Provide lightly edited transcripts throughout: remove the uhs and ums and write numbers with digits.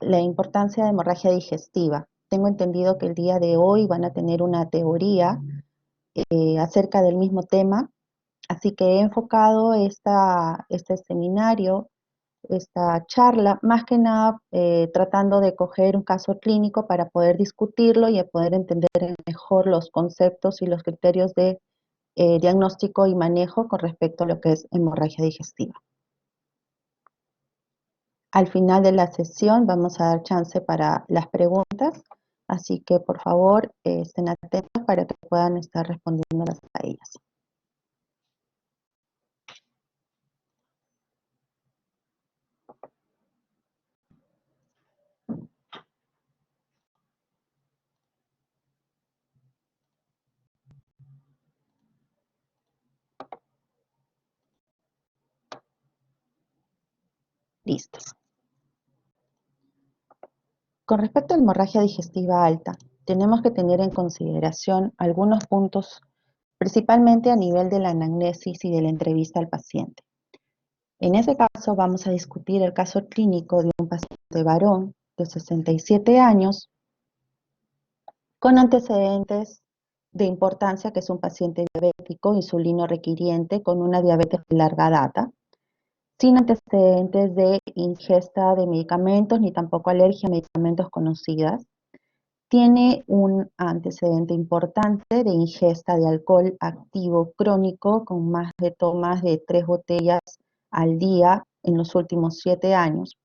la importancia de hemorragia digestiva. Tengo entendido que el día de hoy van a tener una teoría acerca del mismo tema, así que he enfocado este seminario, esta charla, más que nada tratando de coger un caso clínico para poder discutirlo y poder entender mejor los conceptos y los criterios de diagnóstico y manejo con respecto a lo que es hemorragia digestiva. Al final de la sesión vamos a dar chance para las preguntas, así que por favor estén atentos para que puedan estar respondiéndolas a ellas. Listos. Con respecto a la hemorragia digestiva alta, tenemos que tener en consideración algunos puntos, principalmente a nivel de la anamnesis y de la entrevista al paciente. En ese caso vamos a discutir el caso clínico de un paciente varón de 67 años con antecedentes de importancia, que es un paciente diabético, insulino requiriente, con una diabetes de larga data, sin antecedentes de ingesta de medicamentos ni tampoco alergia a medicamentos conocidas. Tiene un antecedente importante de ingesta de alcohol activo crónico con más de tomas de 3 botellas al día en los últimos 7 años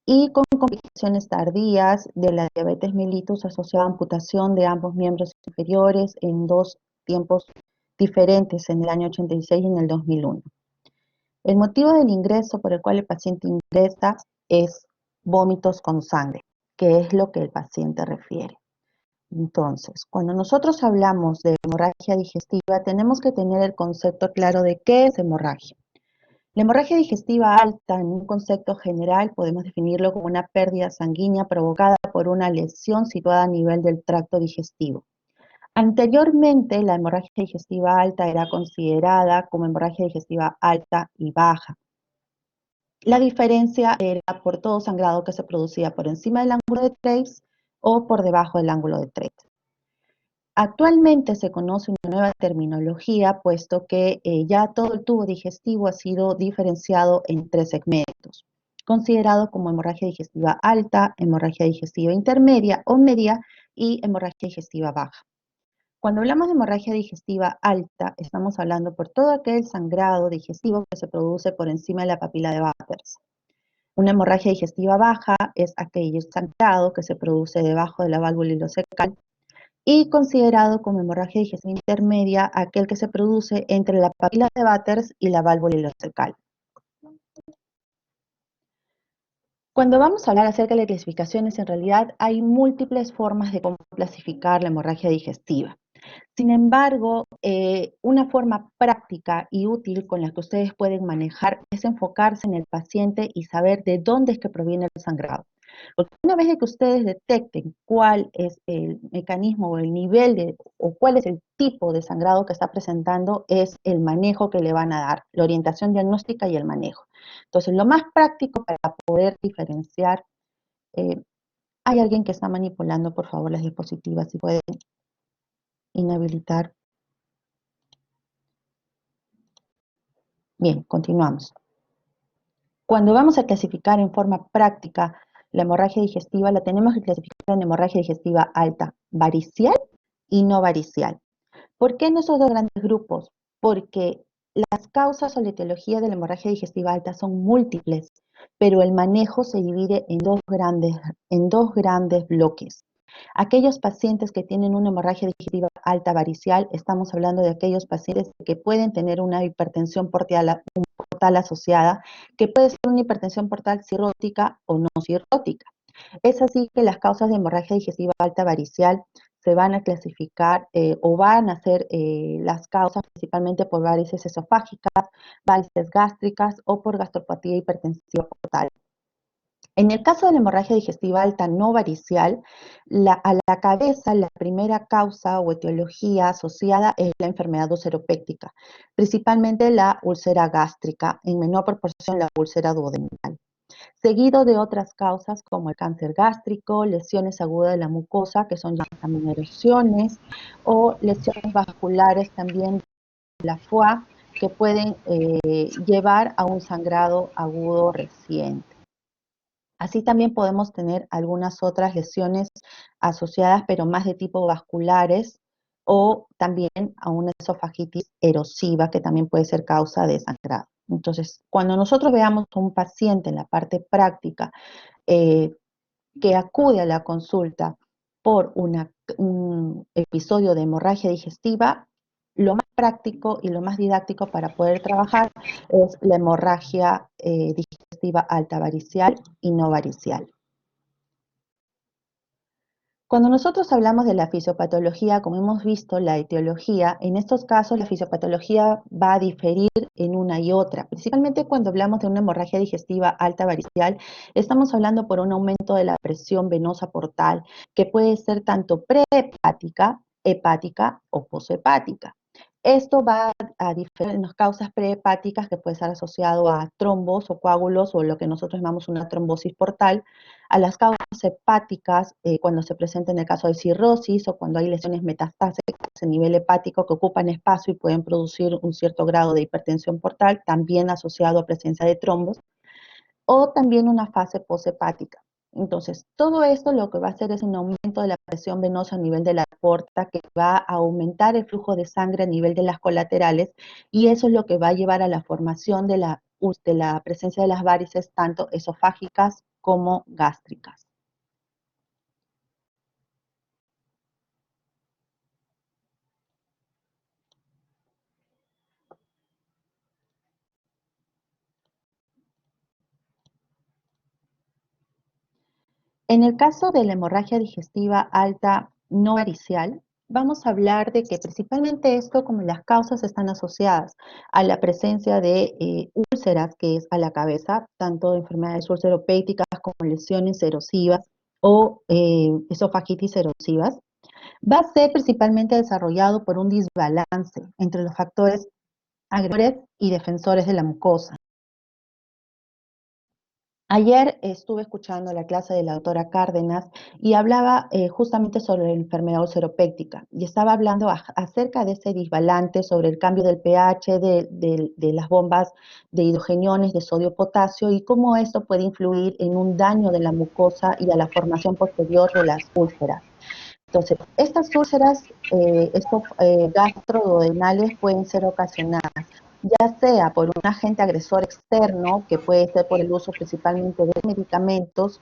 y con complicaciones tardías de la diabetes mellitus asociada a amputación de ambos miembros inferiores en 2 tiempos diferentes, en el año 86 y en el 2001. El motivo del ingreso por el cual el paciente ingresa es vómitos con sangre, que es lo que el paciente refiere. Entonces, cuando nosotros hablamos de hemorragia digestiva, tenemos que tener el concepto claro de qué es hemorragia. La hemorragia digestiva alta, en un concepto general, podemos definirlo como una pérdida sanguínea provocada por una lesión situada a nivel del tracto digestivo. Anteriormente, la hemorragia digestiva alta era considerada como hemorragia digestiva alta y baja. La diferencia era por todo sangrado que se producía por encima del ángulo de Treves o por debajo del ángulo de Treves. Actualmente se conoce una nueva terminología, puesto que ya todo el tubo digestivo ha sido diferenciado en 3 segmentos, considerado como hemorragia digestiva alta, hemorragia digestiva intermedia o media y hemorragia digestiva baja. Cuando hablamos de hemorragia digestiva alta, estamos hablando por todo aquel sangrado digestivo que se produce por encima de la papila de Bathurst. Una hemorragia digestiva baja es aquel sangrado que se produce debajo de la válvula ileocecal, y considerado como hemorragia digestiva intermedia aquel que se produce entre la papila de Bathurst y la válvula ileocecal. Cuando vamos a hablar acerca de las clasificaciones, en realidad hay múltiples formas de cómo clasificar la hemorragia digestiva. Sin embargo, una forma práctica y útil con la que ustedes pueden manejar es enfocarse en el paciente y saber de dónde es que proviene el sangrado. Porque una vez que ustedes detecten cuál es el mecanismo o el nivel o cuál es el tipo de sangrado que está presentando, es el manejo que le van a dar, la orientación diagnóstica y el manejo. Entonces, lo más práctico para poder diferenciar, hay alguien que está manipulando, por favor, las diapositivas, si pueden inhabilitar. Bien, continuamos. Cuando vamos a clasificar en forma práctica la hemorragia digestiva, la tenemos que clasificar en hemorragia digestiva alta, varicial y no varicial. ¿Por qué en esos 2 grandes grupos? Porque las causas o la etiología de la hemorragia digestiva alta son múltiples, pero el manejo se divide en dos grandes bloques. Aquellos pacientes que tienen una hemorragia digestiva alta varicial, estamos hablando de aquellos pacientes que pueden tener una hipertensión portal asociada, que puede ser una hipertensión portal cirrótica o no cirrótica. Es así que las causas de hemorragia digestiva alta varicial se van a clasificar o van a ser las causas principalmente por varices esofágicas, varices gástricas o por gastropatía hipertensiva portal. En el caso de la hemorragia digestiva alta no varicial, a la cabeza la primera causa o etiología asociada es la enfermedad ulceropéctica, principalmente la úlcera gástrica, en menor proporción la úlcera duodenal. seguido de otras causas como el cáncer gástrico, lesiones agudas de la mucosa, que son ya también erosiones, o lesiones vasculares también de la foie, que pueden llevar a un sangrado agudo reciente. Así también podemos tener algunas otras lesiones asociadas, pero más de tipo vasculares, o también a una esofagitis erosiva, que también puede ser causa de sangrado. Entonces, cuando nosotros veamos a un paciente en la parte práctica eh, que acude a la consulta por un episodio de hemorragia digestiva, lo más práctico y lo más didáctico para poder trabajar es la hemorragia digestiva alta varicial y no varicial. Cuando nosotros hablamos de la fisiopatología, como hemos visto, la etiología, en estos casos la fisiopatología va a diferir en una y otra. Principalmente cuando hablamos de una hemorragia digestiva alta varicial, estamos hablando por un aumento de la presión venosa portal, que puede ser tanto prehepática, hepática o poshepática. Esto va a diferir en las causas prehepáticas, que puede estar asociado a trombos o coágulos o lo que nosotros llamamos una trombosis portal, a las causas hepáticas cuando se presenta en el caso de cirrosis o cuando hay lesiones metastásicas a nivel hepático que ocupan espacio y pueden producir un cierto grado de hipertensión portal, también asociado a presencia de trombos, o también una fase poshepática. Entonces, todo esto lo que va a hacer es un aumento de la presión venosa a nivel de la aorta, que va a aumentar el flujo de sangre a nivel de las colaterales, y eso es lo que va a llevar a la formación de la presencia de las varices, tanto esofágicas como gástricas. En el caso de la hemorragia digestiva alta no varicial, vamos a hablar de que principalmente esto, como las causas están asociadas a la presencia de úlceras, que es a la cabeza, tanto de enfermedades ulceropécticas como lesiones erosivas o esofagitis erosivas, va a ser principalmente desarrollado por un desbalance entre los factores agresores y defensores de la mucosa. Ayer estuve escuchando la clase de la doctora Cárdenas y hablaba justamente sobre la enfermedad ulceropéctica y estaba hablando acerca de ese desbalance sobre el cambio del pH de las bombas de hidrogeniones de sodio-potasio y cómo esto puede influir en un daño de la mucosa y a la formación posterior de las úlceras. Entonces, estas úlceras gastroduodenales pueden ser ocasionadas ya sea por un agente agresor externo, que puede ser por el uso principalmente de medicamentos,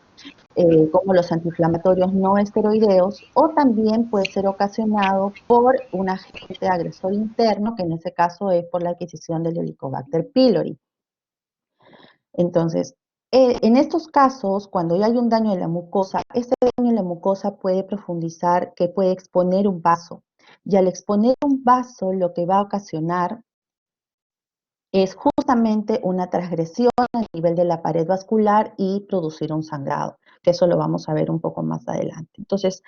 como los antiinflamatorios no esteroideos, o también puede ser ocasionado por un agente agresor interno, que en ese caso es por la adquisición del Helicobacter pylori. Entonces, en estos casos, cuando ya hay un daño en la mucosa, este daño en la mucosa puede profundizar, que puede exponer un vaso. Y al exponer un vaso, lo que va a ocasionar es justamente una transgresión a nivel de la pared vascular y producir un sangrado, que eso lo vamos a ver un poco más adelante. Entonces,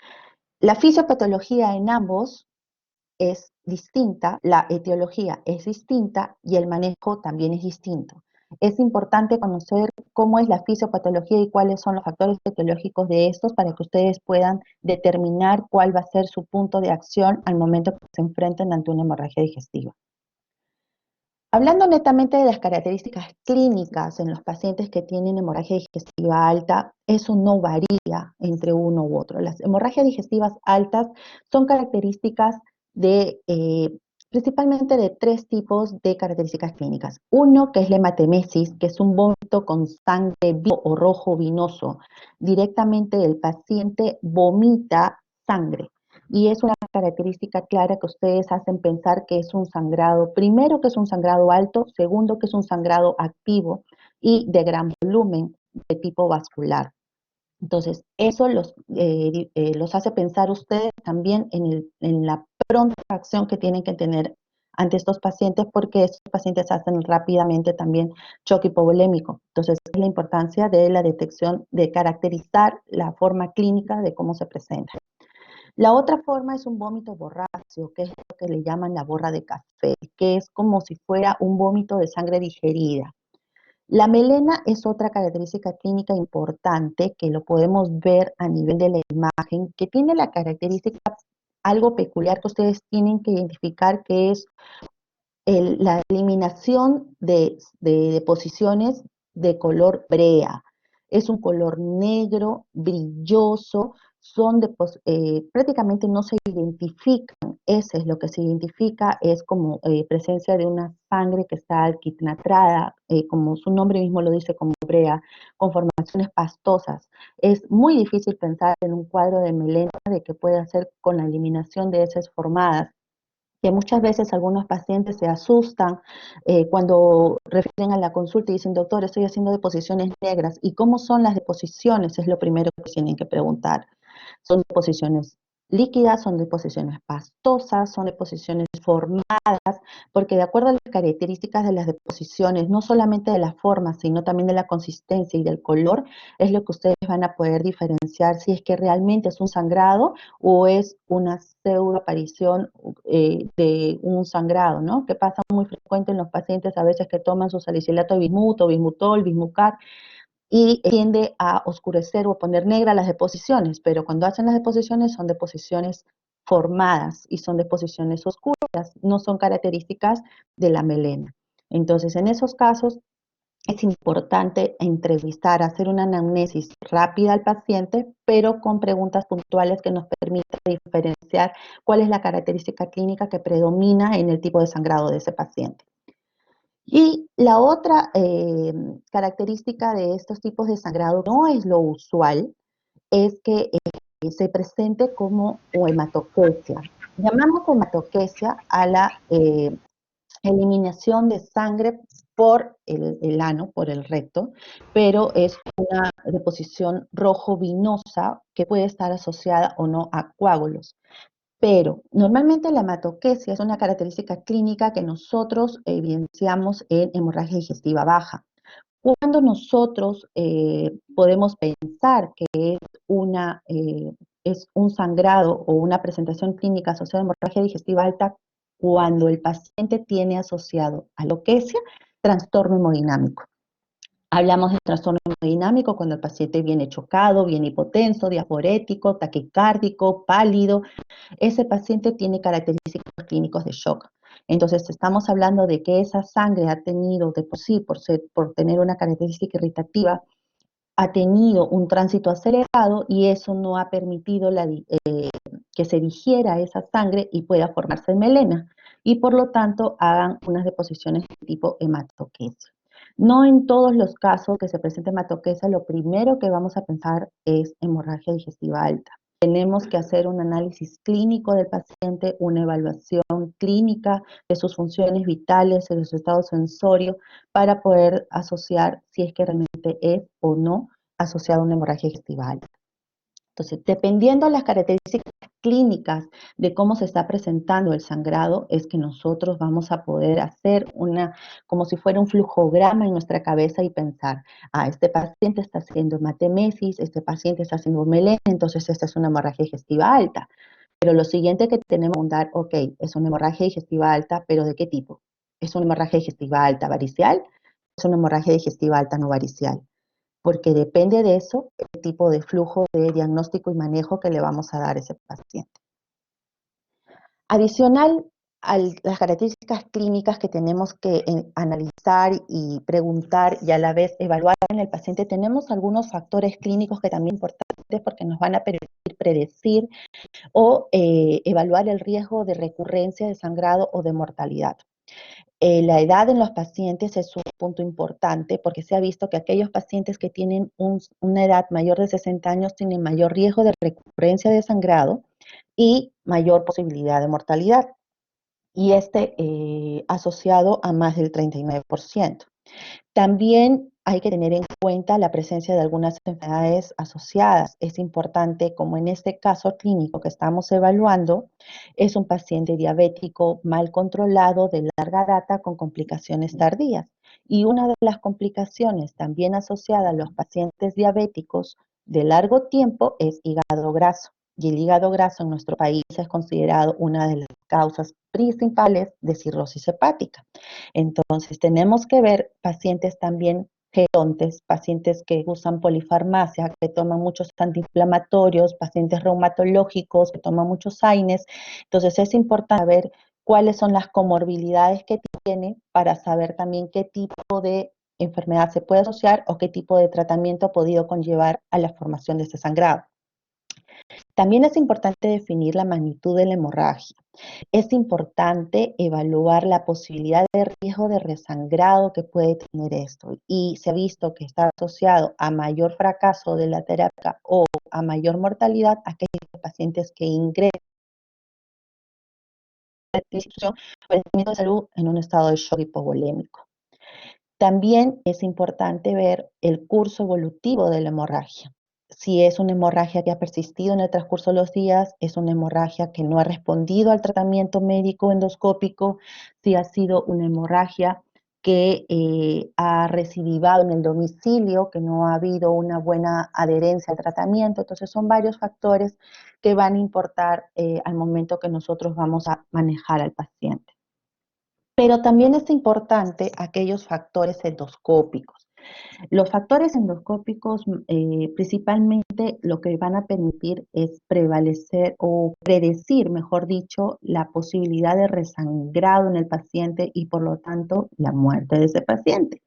la fisiopatología en ambos es distinta, la etiología es distinta y el manejo también es distinto. Es importante conocer cómo es la fisiopatología y cuáles son los factores etiológicos de estos para que ustedes puedan determinar cuál va a ser su punto de acción al momento que se enfrenten ante una hemorragia digestiva. Hablando netamente de las características clínicas en los pacientes que tienen hemorragia digestiva alta, eso no varía entre uno u otro. Las hemorragias digestivas altas son características principalmente de tres tipos de características clínicas. Uno, que es la hematemesis, que es un vómito con sangre vivo o rojo vinoso. Directamente el paciente vomita sangre. Y es una característica clara que ustedes hacen pensar que es un sangrado, primero que es un sangrado alto, segundo que es un sangrado activo y de gran volumen de tipo vascular. Entonces, eso los hace pensar ustedes también en la pronta acción que tienen que tener ante estos pacientes, porque estos pacientes hacen rápidamente también choque hipovolémico. Entonces, es la importancia de la detección, de caracterizar la forma clínica de cómo se presenta. La otra forma es un vómito borráceo, que es lo que le llaman la borra de café, que es como si fuera un vómito de sangre digerida. La melena es otra característica clínica importante que lo podemos ver a nivel de la imagen, que tiene la característica algo peculiar que ustedes tienen que identificar, que es la eliminación de deposiciones de color brea. Es un color negro, brilloso, prácticamente no se identifican. Ese es lo que se identifica, es como presencia de una sangre que está alquitratada, como su nombre mismo lo dice, como brea, con formaciones pastosas. Es muy difícil pensar en un cuadro de melena de que pueda ser con la eliminación de heces formadas, que muchas veces algunos pacientes se asustan cuando refieren a la consulta y dicen, doctor, estoy haciendo deposiciones negras. ¿Y cómo son las deposiciones? Es lo primero que tienen que preguntar. Son deposiciones líquidas, son deposiciones pastosas, son deposiciones formadas, porque de acuerdo a las características de las deposiciones, no solamente de la forma, sino también de la consistencia y del color, es lo que ustedes van a poder diferenciar si es que realmente es un sangrado o es una pseudo aparición de un sangrado, ¿no? Que pasa muy frecuente en los pacientes a veces que toman su salicilato de bismuto, bismutol, bismucar, y tiende a oscurecer o poner negras las deposiciones, pero cuando hacen las deposiciones son deposiciones formadas y son deposiciones oscuras, no son características de la melena. Entonces, en esos casos es importante entrevistar, hacer una anamnesis rápida al paciente, pero con preguntas puntuales que nos permitan diferenciar cuál es la característica clínica que predomina en el tipo de sangrado de ese paciente. Y la otra característica de estos tipos de sangrado no es lo usual, es que se presente como hematoquesia. Llamamos hematoquesia a la eliminación de sangre por el ano, por el recto, pero es una deposición rojo vinosa que puede estar asociada o no a coágulos. Pero normalmente la hematoquesia es una característica clínica que nosotros evidenciamos en hemorragia digestiva baja. Cuando nosotros podemos pensar que es un sangrado o una presentación clínica asociada a hemorragia digestiva alta, cuando el paciente tiene asociado alopecia, trastorno hemodinámico. Hablamos de trastorno hemodinámico cuando el paciente viene chocado, viene hipotenso, diaforético, taquicárdico, pálido. Ese paciente tiene característicos clínicos de shock. Entonces, estamos hablando de que esa sangre ha tenido, de por sí, por tener una característica irritativa, ha tenido un tránsito acelerado y eso no ha permitido que se digiera esa sangre y pueda formarse melena. Y por lo tanto, hagan unas deposiciones de tipo hematoquesia. No en todos los casos que se presente hematoquesia, lo primero que vamos a pensar es hemorragia digestiva alta. Tenemos que hacer un análisis clínico del paciente, una evaluación clínica de sus funciones vitales, de su estado sensorio, para poder asociar si es que realmente es o no asociado a una hemorragia digestiva alta. Entonces, dependiendo de las características clínicas de cómo se está presentando el sangrado, es que nosotros vamos a poder hacer como si fuera un flujograma en nuestra cabeza y pensar, este paciente está haciendo hematemesis, este paciente está haciendo melena, entonces esta es una hemorragia digestiva alta. Pero lo siguiente que tenemos que preguntar, ok, es una hemorragia digestiva alta, pero ¿de qué tipo? ¿Es una hemorragia digestiva alta varicial? ¿Es una hemorragia digestiva alta no varicial? Porque depende de eso el tipo de flujo de diagnóstico y manejo que le vamos a dar a ese paciente. Adicional a las características clínicas que tenemos que analizar y preguntar y a la vez evaluar en el paciente, tenemos algunos factores clínicos que también son importantes porque nos van a permitir predecir o evaluar el riesgo de recurrencia de sangrado o de mortalidad. La edad en los pacientes es un punto importante porque se ha visto que aquellos pacientes que tienen una edad mayor de 60 años tienen mayor riesgo de recurrencia de sangrado y mayor posibilidad de mortalidad, y asociado a más del 39%. También hay que tener en cuenta la presencia de algunas enfermedades asociadas. Es importante, como en este caso clínico que estamos evaluando, es un paciente diabético mal controlado de larga data con complicaciones tardías. Y una de las complicaciones también asociada a los pacientes diabéticos de largo tiempo es hígado graso. Y el hígado graso en nuestro país es considerado una de las causas principales de cirrosis hepática. Entonces, tenemos que ver pacientes también gerontes, pacientes que usan polifarmacia, que toman muchos antiinflamatorios, pacientes reumatológicos que toman muchos AINES. Entonces es importante saber cuáles son las comorbilidades que tiene para saber también qué tipo de enfermedad se puede asociar o qué tipo de tratamiento ha podido conllevar a la formación de este sangrado. También es importante definir la magnitud de la hemorragia. Es importante evaluar la posibilidad de riesgo de resangrado que puede tener esto y se ha visto que está asociado a mayor fracaso de la terapia o a mayor mortalidad a aquellos pacientes que ingresan a la institución por el tratamiento de salud en un estado de shock hipovolémico. También es importante ver el curso evolutivo de la hemorragia. Si es una hemorragia que ha persistido en el transcurso de los días, es una hemorragia que no ha respondido al tratamiento médico endoscópico, si ha sido una hemorragia que ha recidivado en el domicilio, que no ha habido una buena adherencia al tratamiento. Entonces son varios factores que van a importar al momento que nosotros vamos a manejar al paciente. Pero también es importante aquellos factores endoscópicos. Los factores endoscópicos principalmente lo que van a permitir es prevalecer o predecir, mejor dicho, la posibilidad de resangrado en el paciente y por lo tanto la muerte de ese paciente.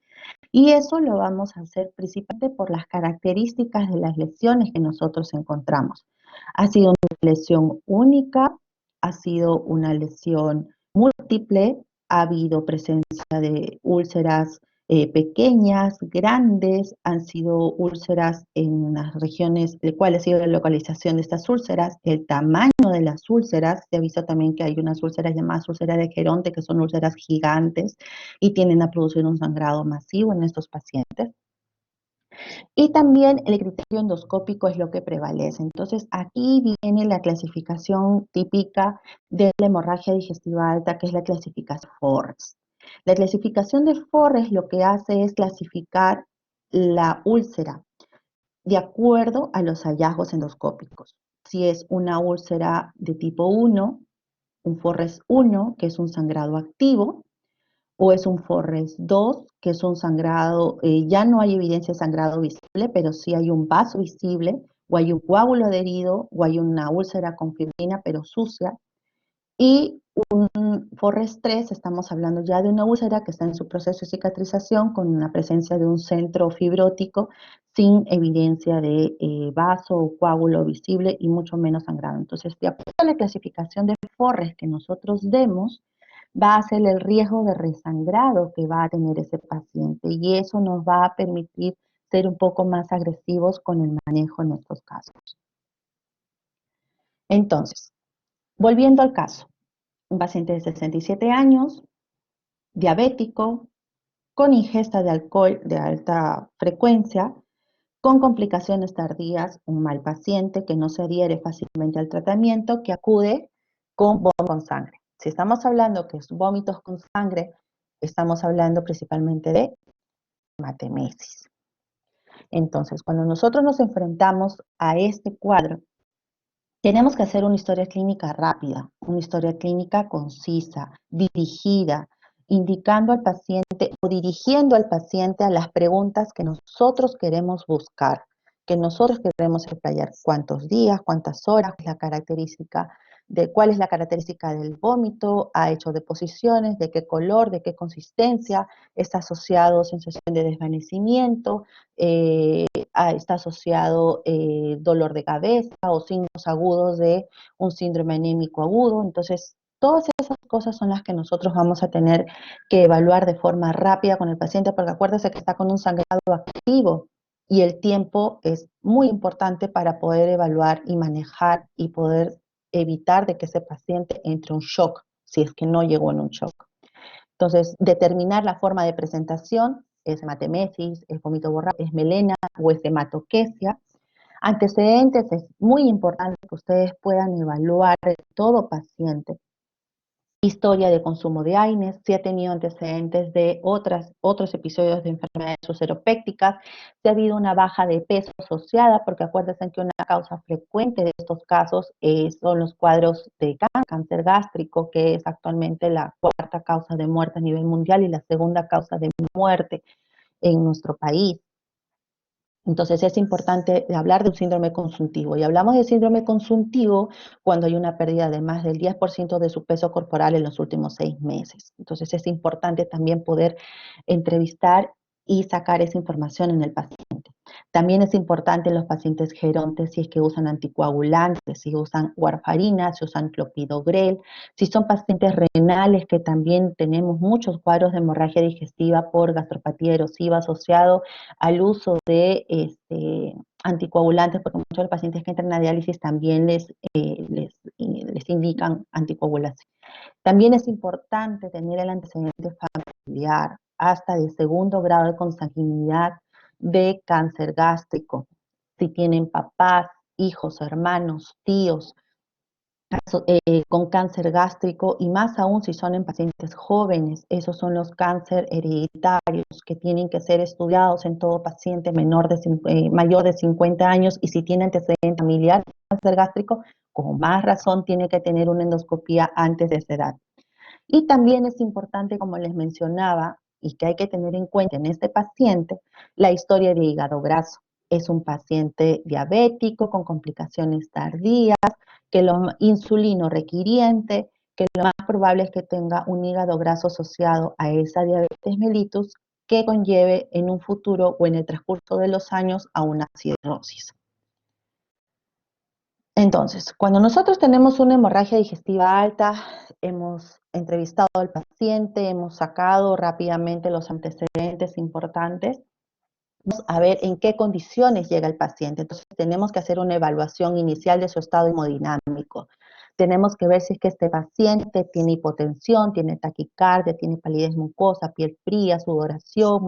Y eso lo vamos a hacer principalmente por las características de las lesiones que nosotros encontramos. Ha sido una lesión única, ha sido una lesión múltiple, ha habido presencia de úlceras pequeñas, grandes, han sido úlceras en las regiones, cuál ha sido la localización de estas úlceras, el tamaño de las úlceras, se ha visto también que hay unas úlceras llamadas úlceras de Geronte, que son úlceras gigantes y tienden a producir un sangrado masivo en estos pacientes. Y también el criterio endoscópico es lo que prevalece. Entonces, aquí viene la clasificación típica de la hemorragia digestiva alta, que es la clasificación Forrest. La clasificación de Forrest lo que hace es clasificar la úlcera de acuerdo a los hallazgos endoscópicos. Si es una úlcera de tipo 1, un Forrest 1, que es un sangrado activo, o es un Forrest 2, que es un sangrado, ya no hay evidencia de sangrado visible, pero sí hay un vaso visible, o hay un coágulo adherido, o hay una úlcera con fibrina, pero sucia. Y un Forrest 3, estamos hablando ya de una úlcera que está en su proceso de cicatrización con la presencia de un centro fibrótico sin evidencia de vaso o coágulo visible y mucho menos sangrado. Entonces, de acuerdo a la clasificación de Forrest que nosotros demos, va a ser el riesgo de resangrado que va a tener ese paciente y eso nos va a permitir ser un poco más agresivos con el manejo en estos casos. Entonces, volviendo al caso, un paciente de 67 años, diabético, con ingesta de alcohol de alta frecuencia, con complicaciones tardías, un mal paciente que no se adhiere fácilmente al tratamiento, que acude con vómitos con sangre. Si estamos hablando que es vómitos con sangre, estamos hablando principalmente de hematemesis. Entonces, cuando nosotros nos enfrentamos a este cuadro, tenemos que hacer una historia clínica rápida, una historia clínica concisa, dirigida, indicando al paciente o dirigiendo al paciente a las preguntas que nosotros queremos buscar, que nosotros queremos explayar. ¿Cuántos días, cuántas horas, la característica de cuál es la característica del vómito, ha hecho deposiciones, de qué color, de qué consistencia, está asociado a sensación de desvanecimiento, está asociado dolor de cabeza o signos agudos de un síndrome anémico agudo. Entonces, todas esas cosas son las que nosotros vamos a tener que evaluar de forma rápida con el paciente, porque acuérdese que está con un sangrado activo y el tiempo es muy importante para poder evaluar y manejar y poder evitar de que ese paciente entre en un shock, si es que no llegó en un shock. Entonces, determinar la forma de presentación, es hematemesis, es vómito borracho, es melena o es hematoquesia. Antecedentes, es muy importante que ustedes puedan evaluar en todo paciente. Historia de consumo de AINES, si ha tenido antecedentes de otros episodios de enfermedades suceropécticas, si ha habido una baja de peso asociada, porque acuérdense que una causa frecuente de estos casos son los cuadros de cáncer gástrico, que es actualmente la cuarta causa de muerte a nivel mundial y la segunda causa de muerte en nuestro país. Entonces es importante hablar de un síndrome consuntivo. Y hablamos de síndrome consuntivo cuando hay una pérdida de más del 10% de su peso corporal en los últimos 6 meses. Entonces es importante también poder entrevistar y sacar esa información en el paciente. También es importante en los pacientes gerontes si es que usan anticoagulantes, si usan warfarina, si usan clopidogrel, si son pacientes renales, que también tenemos muchos cuadros de hemorragia digestiva por gastropatía erosiva asociado al uso de anticoagulantes, porque muchos de los pacientes que entran a diálisis también les indican anticoagulación. También es importante tener el antecedente familiar hasta de segundo grado de consanguinidad de cáncer gástrico. Si tienen papás, hijos, hermanos, tíos con cáncer gástrico, y más aún si son en pacientes jóvenes, esos son los cáncer hereditarios que tienen que ser estudiados en todo paciente mayor de 50 años, y si tiene antecedente familiar de cáncer gástrico, con más razón tiene que tener una endoscopía antes de esa edad. Y también es importante, como les mencionaba, y que hay que tener en cuenta en este paciente, la historia de hígado graso. Es un paciente diabético con complicaciones tardías, que lo insulino requiriente, que lo más probable es que tenga un hígado graso asociado a esa diabetes mellitus, que conlleve en un futuro o en el transcurso de los años a una cirrosis. Entonces, cuando nosotros tenemos una hemorragia digestiva alta, hemos entrevistado al paciente, hemos sacado rápidamente los antecedentes importantes, vamos a ver en qué condiciones llega el paciente. Entonces, tenemos que hacer una evaluación inicial de su estado hemodinámico. Tenemos que ver si es que este paciente tiene hipotensión, tiene taquicardia, tiene palidez mucosa, piel fría, sudoración,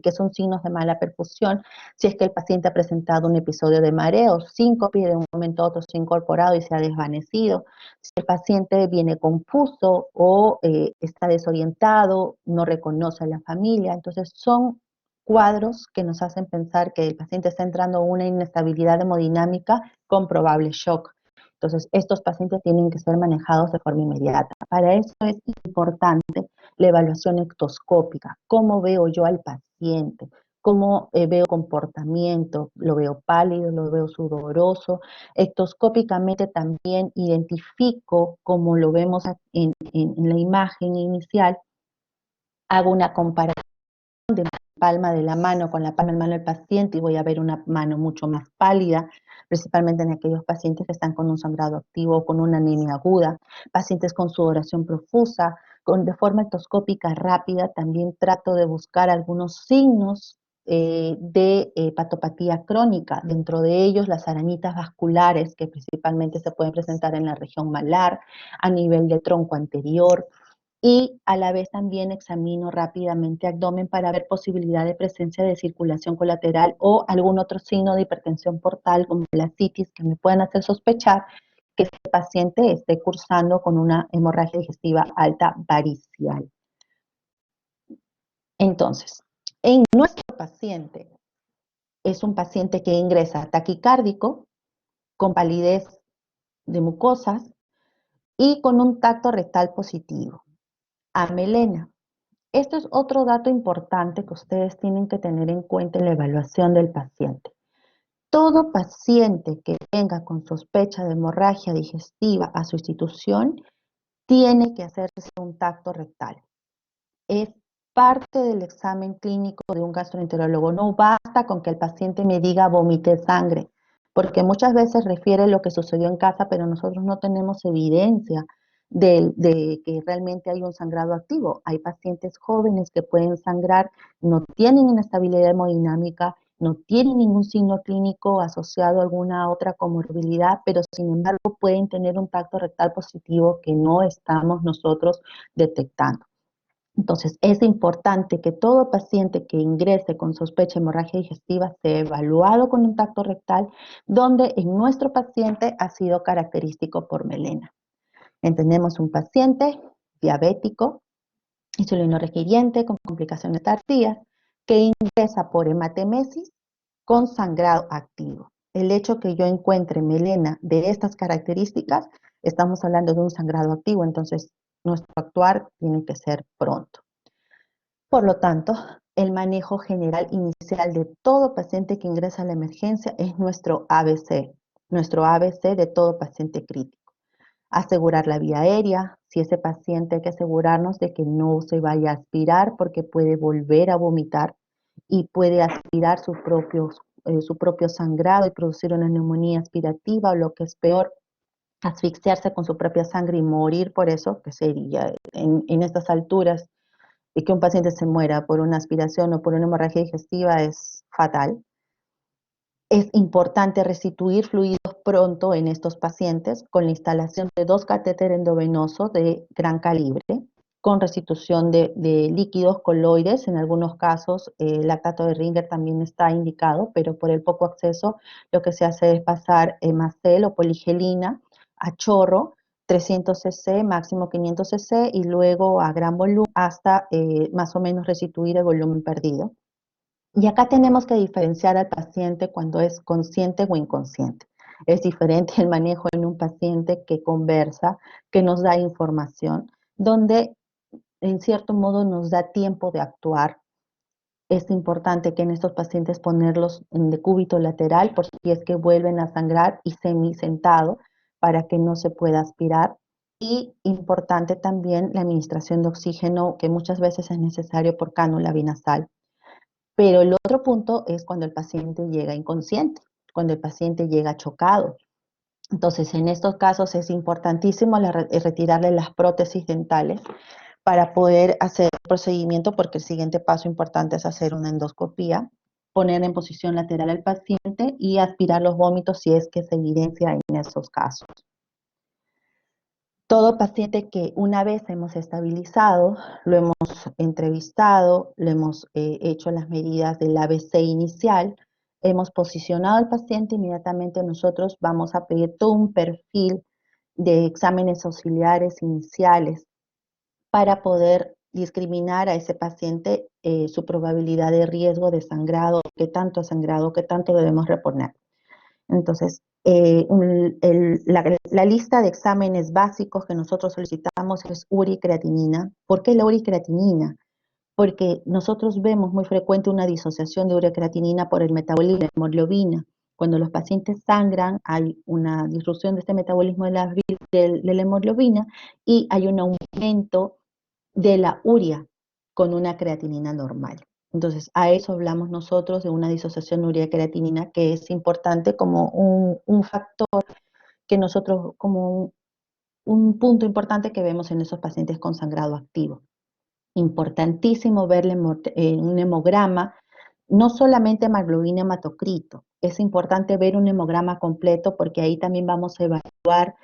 que son signos de mala perfusión. Si es que el paciente ha presentado un episodio de mareo, síncope, y de un momento a otro se ha incorporado y se ha desvanecido. Si el paciente viene confuso o está desorientado, no reconoce a la familia. Entonces, son cuadros que nos hacen pensar que el paciente está entrando en una inestabilidad hemodinámica con probable shock. Entonces, estos pacientes tienen que ser manejados de forma inmediata. Para eso es importante la evaluación ectoscópica. ¿Cómo veo yo al paciente? ¿Cómo veo comportamiento? ¿Lo veo pálido? ¿Lo veo sudoroso? Ectoscópicamente también identifico, como lo vemos en la imagen inicial, hago una comparación de palma de la mano con la palma de la mano del paciente y voy a ver una mano mucho más pálida, principalmente en aquellos pacientes que están con un sangrado activo o con una anemia aguda, pacientes con sudoración profusa, de forma ectoscópica rápida. También trato de buscar algunos signos de patopatía crónica, dentro de ellos las arañitas vasculares, que principalmente se pueden presentar en la región malar, a nivel del tronco anterior, y a la vez también examino rápidamente abdomen para ver posibilidad de presencia de circulación colateral o algún otro signo de hipertensión portal, como la citis, que me pueden hacer sospechar que este paciente esté cursando con una hemorragia digestiva alta varicial. Entonces, en nuestro paciente, es un paciente que ingresa taquicárdico, con palidez de mucosas y con un tacto rectal positivo, amelena. Esto es otro dato importante que ustedes tienen que tener en cuenta en la evaluación del paciente. Todo paciente que venga con sospecha de hemorragia digestiva a su institución tiene que hacerse un tacto rectal. Es parte del examen clínico de un gastroenterólogo. No basta con que el paciente me diga vomité sangre, porque muchas veces refiere lo que sucedió en casa, pero nosotros no tenemos evidencia de que realmente hay un sangrado activo. Hay pacientes jóvenes que pueden sangrar, no tienen inestabilidad hemodinámica, no tienen ningún signo clínico asociado a alguna otra comorbilidad, pero sin embargo pueden tener un tacto rectal positivo que no estamos nosotros detectando. Entonces, es importante que todo paciente que ingrese con sospecha de hemorragia digestiva sea evaluado con un tacto rectal, donde en nuestro paciente ha sido característico por melena. Entendemos un paciente diabético, insulino requiriente, con complicaciones tardías, que ingresa por hematemesis con sangrado activo. El hecho que yo encuentre melena de estas características, estamos hablando de un sangrado activo, entonces nuestro actuar tiene que ser pronto. Por lo tanto, el manejo general inicial de todo paciente que ingresa a la emergencia es nuestro ABC de todo paciente crítico. Asegurar la vía aérea, si ese paciente hay que asegurarnos de que no se vaya a aspirar porque puede volver a vomitar y puede aspirar su propio sangrado y producir una neumonía aspirativa o lo que es peor, asfixiarse con su propia sangre y morir por eso, que sería en estas alturas, y que un paciente se muera por una aspiración o por una hemorragia digestiva es fatal. Es importante restituir fluidos pronto en estos pacientes con la instalación de 2 catéteres endovenosos de gran calibre, con restitución de líquidos coloides. En algunos casos, lactato de Ringer también está indicado, pero por el poco acceso, lo que se hace es pasar hemacel o poligelina a chorro, 300 cc, máximo 500 cc, y luego a gran volumen hasta más o menos restituir el volumen perdido. Y acá tenemos que diferenciar al paciente cuando es consciente o inconsciente. Es diferente el manejo en un paciente que conversa, que nos da información, donde en cierto modo nos da tiempo de actuar. Es importante que en estos pacientes ponerlos en decúbito lateral por si es que vuelven a sangrar y semisentado para que no se pueda aspirar. Y importante también la administración de oxígeno que muchas veces es necesario por cánula binasal. Pero el otro punto es cuando el paciente llega inconsciente, cuando el paciente llega chocado. Entonces, en estos casos es importantísimo retirarle las prótesis dentales para poder hacer el procedimiento, porque el siguiente paso importante es hacer una endoscopía, poner en posición lateral al paciente y aspirar los vómitos si es que se evidencia en esos casos. Todo paciente que una vez hemos estabilizado, lo hemos entrevistado, le hemos hecho las medidas del ABC inicial, hemos posicionado al paciente, inmediatamente nosotros vamos a pedir todo un perfil de exámenes auxiliares iniciales para poder discriminar a ese paciente su probabilidad de riesgo de sangrado, qué tanto ha sangrado, qué tanto debemos reponer. Entonces, la lista de exámenes básicos que nosotros solicitamos es URI y creatinina. ¿Por qué la URI y creatinina? Porque nosotros vemos muy frecuente una disociación de urea creatinina por el metabolismo de hemoglobina. Cuando los pacientes sangran, hay una disrupción de este metabolismo de la hemoglobina y hay un aumento de la urea con una creatinina normal. Entonces, a eso hablamos nosotros de una disociación urea-creatinina, que es importante como un factor que nosotros, como un punto importante que vemos en esos pacientes con sangrado activo. Importantísimo verle en un hemograma, no solamente hemoglobina hematocrito, es importante ver un hemograma completo porque ahí también vamos a evaluar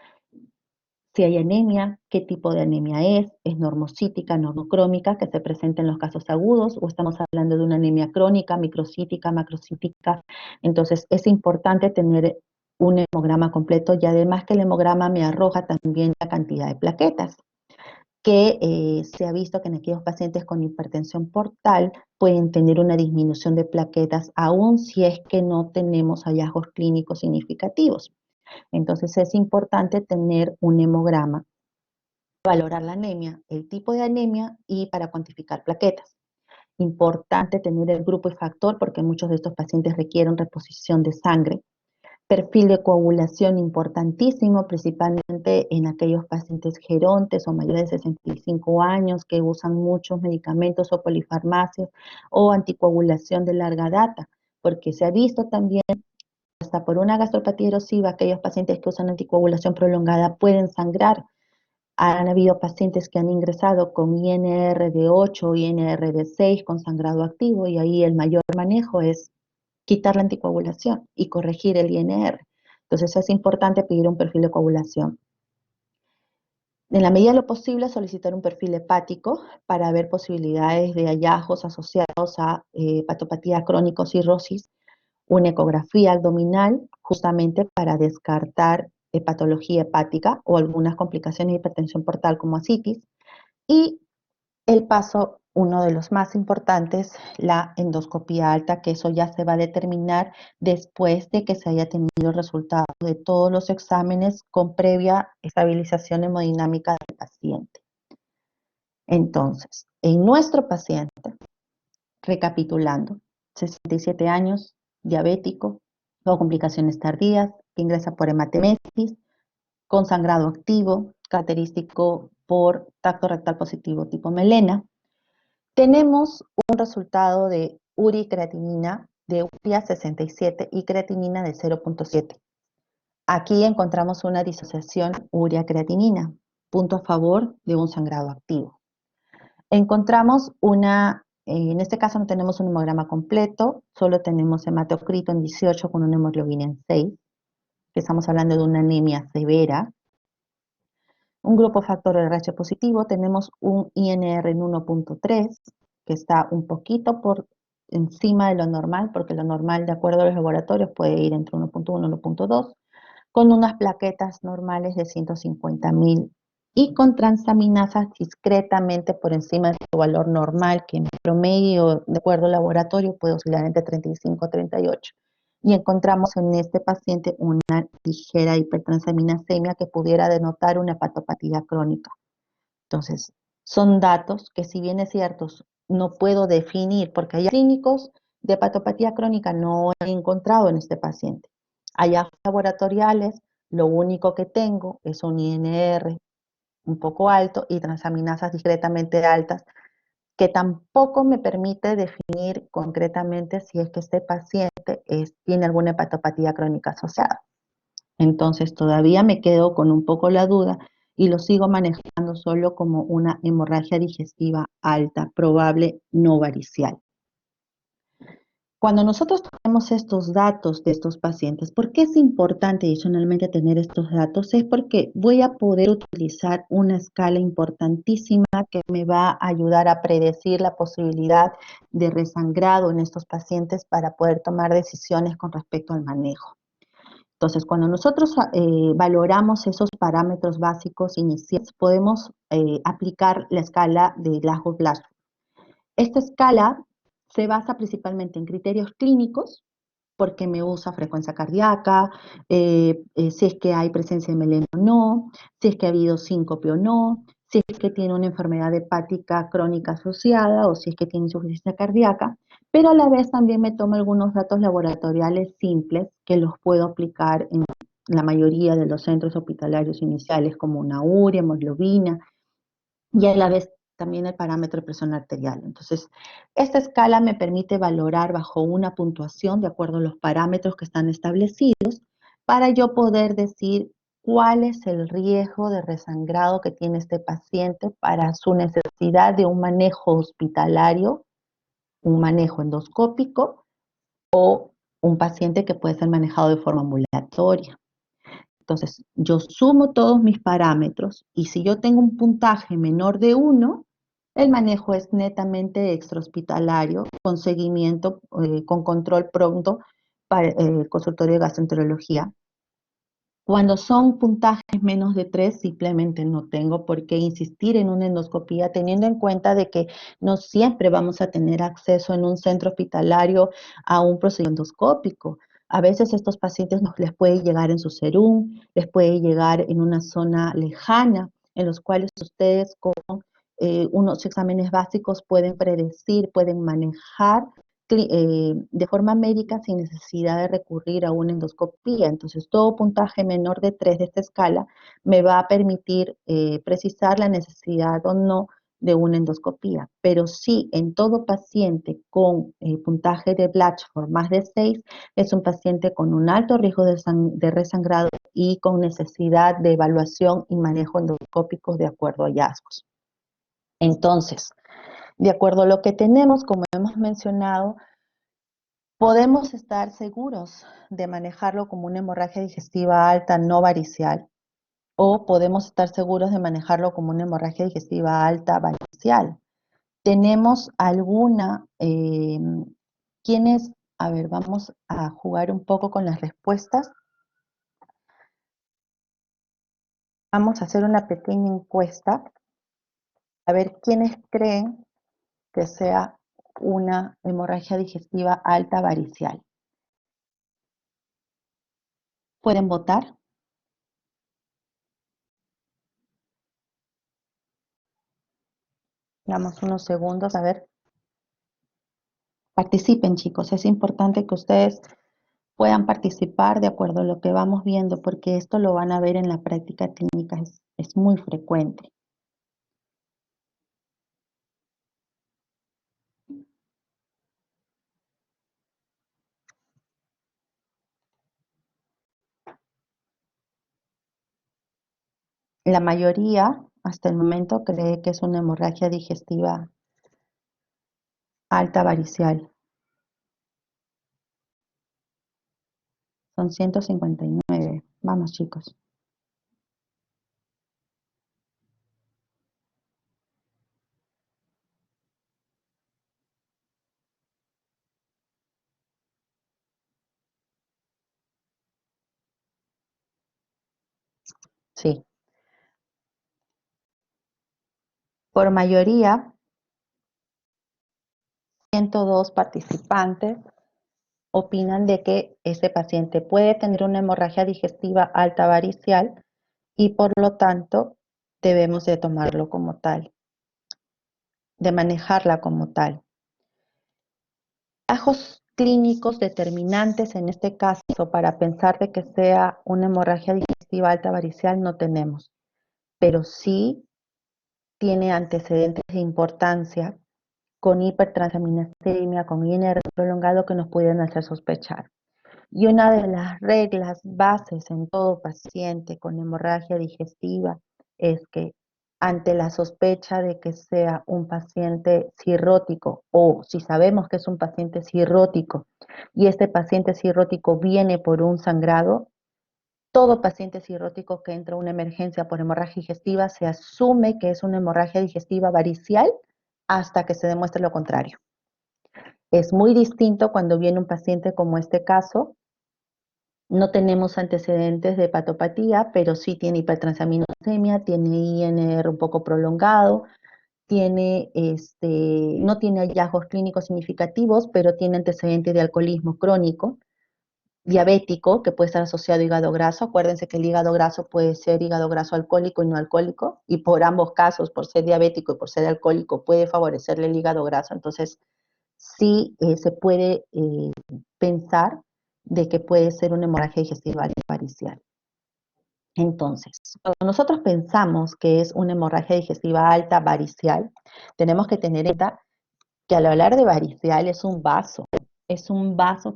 si hay anemia, qué tipo de anemia es normocítica, normocrómica, que se presenta en los casos agudos, o estamos hablando de una anemia crónica, microcítica, macrocítica. Entonces, es importante tener un hemograma completo y además que el hemograma me arroja también la cantidad de plaquetas, que se ha visto que en aquellos pacientes con hipertensión portal pueden tener una disminución de plaquetas, aun si es que no tenemos hallazgos clínicos significativos. Entonces es importante tener un hemograma, valorar la anemia, el tipo de anemia y para cuantificar plaquetas. Importante tener el grupo y factor porque muchos de estos pacientes requieren reposición de sangre. Perfil de coagulación importantísimo, principalmente en aquellos pacientes gerontes o mayores de 65 años que usan muchos medicamentos o polifarmacias o anticoagulación de larga data, porque se ha visto también hasta por una gastropatía erosiva, aquellos pacientes que usan anticoagulación prolongada pueden sangrar. Han habido pacientes que han ingresado con INR de 8 o INR de 6 con sangrado activo y ahí el mayor manejo es quitar la anticoagulación y corregir el INR. Entonces es importante pedir un perfil de coagulación. En la medida de lo posible, solicitar un perfil hepático para ver posibilidades de hallazgos asociados a hepatopatía crónico-cirrosis, una ecografía abdominal justamente para descartar patología hepática o algunas complicaciones de hipertensión portal como ascitis. Y el paso, uno de los más importantes, la endoscopía alta, que eso ya se va a determinar después de que se haya tenido el resultado de todos los exámenes con previa estabilización hemodinámica del paciente. Entonces, en nuestro paciente, Recapitulando, 67 años, diabético, o complicaciones tardías, que ingresa por hematemesis, con sangrado activo, característico por tacto rectal positivo tipo melena. Tenemos un resultado de uricreatinina de urea 67 y creatinina de 0.7. Aquí encontramos una disociación urea-creatinina, punto a favor de un sangrado activo. Encontramos en este caso no tenemos un hemograma completo, solo tenemos hematocrito en 18 con una hemoglobina en 6, que estamos hablando de una anemia severa. Un grupo factor RH positivo, tenemos un INR en 1.3, que está un poquito por encima de lo normal, porque lo normal, de acuerdo a los laboratorios, puede ir entre 1.1 y 1.2, con unas plaquetas normales de 150.000 y con transaminasas discretamente por encima de su valor normal, que en promedio, de acuerdo al laboratorio, puede oscilar entre 35 y 38. Y encontramos en este paciente una ligera hipertransaminasemia que pudiera denotar una hepatopatía crónica. Entonces, son datos que, si bien es cierto, no puedo definir, porque hay clínicos de hepatopatía crónica no he encontrado en este paciente. Allá laboratoriales, lo único que tengo es un INR un poco alto y transaminasas discretamente altas, que tampoco me permite definir concretamente si es que este paciente tiene alguna hepatopatía crónica asociada. Entonces todavía me quedo con un poco la duda y lo sigo manejando solo como una hemorragia digestiva alta, probable no varicial. Cuando nosotros tenemos estos datos de estos pacientes, ¿por qué es importante adicionalmente tener estos datos? Es porque voy a poder utilizar una escala importantísima que me va a ayudar a predecir la posibilidad de resangrado en estos pacientes para poder tomar decisiones con respecto al manejo. Entonces, cuando nosotros valoramos esos parámetros básicos iniciales, podemos aplicar la escala de Glasgow-Blatchford. Esta escala se basa principalmente en criterios clínicos, porque me usa frecuencia cardíaca, si es que hay presencia de melena o no, si es que ha habido síncope o no, si es que tiene una enfermedad hepática crónica asociada o si es que tiene insuficiencia cardíaca, pero a la vez también me tomo algunos datos laboratoriales simples que los puedo aplicar en la mayoría de los centros hospitalarios iniciales, como una urea, hemoglobina, y a la vez también el parámetro de presión arterial. Entonces, esta escala me permite valorar bajo una puntuación de acuerdo a los parámetros que están establecidos para yo poder decir cuál es el riesgo de resangrado que tiene este paciente para su necesidad de un manejo hospitalario, un manejo endoscópico o un paciente que puede ser manejado de forma ambulatoria. Entonces, yo sumo todos mis parámetros y si yo tengo un puntaje menor de 1, el manejo es netamente extrahospitalario, con seguimiento, con control pronto para el consultorio de gastroenterología. Cuando son puntajes menos de 3, simplemente no tengo por qué insistir en una endoscopía, teniendo en cuenta de que no siempre vamos a tener acceso en un centro hospitalario a un procedimiento endoscópico. A veces estos pacientes les puede llegar en su serum, les puede llegar en una zona lejana, en los cuales ustedes con unos exámenes básicos pueden predecir, pueden manejar de forma médica sin necesidad de recurrir a una endoscopía. Entonces, todo puntaje menor de 3 de esta escala me va a permitir precisar la necesidad o no de una endoscopía. Pero sí, en todo paciente con puntaje de Blatchford más de 6, es un paciente con un alto riesgo de resangrado y con necesidad de evaluación y manejo endoscópico de acuerdo a hallazgos. Entonces, de acuerdo a lo que tenemos, como hemos mencionado, podemos estar seguros de manejarlo como una hemorragia digestiva alta no varicial o podemos estar seguros de manejarlo como una hemorragia digestiva alta varicial. Tenemos alguna, ¿quiénes? A ver, vamos a jugar un poco con las respuestas. Vamos a hacer una pequeña encuesta a ver quiénes creen que sea una hemorragia digestiva alta varicial. ¿Pueden votar? Damos unos segundos a ver. Participen, chicos, es importante que ustedes puedan participar de acuerdo a lo que vamos viendo, porque esto lo van a ver en la práctica clínica, es muy frecuente. La mayoría, hasta el momento, cree que es una hemorragia digestiva alta varicial. Son 159. Vamos, chicos. Sí. Por mayoría, 102 participantes opinan de que ese paciente puede tener una hemorragia digestiva alta varicial y por lo tanto debemos de tomarlo como tal, de manejarla como tal. Trabajos clínicos determinantes en este caso para pensar de que sea una hemorragia digestiva alta varicial no tenemos, pero sí tiene antecedentes de importancia con hipertransaminasemia, con INR prolongado que nos pueden hacer sospechar. Y una de las reglas bases en todo paciente con hemorragia digestiva es que ante la sospecha de que sea un paciente cirrótico o si sabemos que es un paciente cirrótico y este paciente cirrótico viene por un sangrado, todo paciente cirrótico que entra a una emergencia por hemorragia digestiva se asume que es una hemorragia digestiva varicial hasta que se demuestre lo contrario. Es muy distinto cuando viene un paciente como este caso. No tenemos antecedentes de hepatopatía, pero sí tiene hipertransaminasemia, tiene INR un poco prolongado, no tiene hallazgos clínicos significativos, pero tiene antecedentes de alcoholismo crónico, diabético, que puede estar asociado a hígado graso. Acuérdense que el hígado graso puede ser hígado graso alcohólico y no alcohólico, y por ambos casos, por ser diabético y por ser alcohólico, puede favorecerle el hígado graso. Entonces, sí se puede pensar de que puede ser una hemorragia digestiva parcial. Entonces, cuando nosotros pensamos que es una hemorragia digestiva alta varicial, tenemos que tener en cuenta que al hablar de varicial es un vaso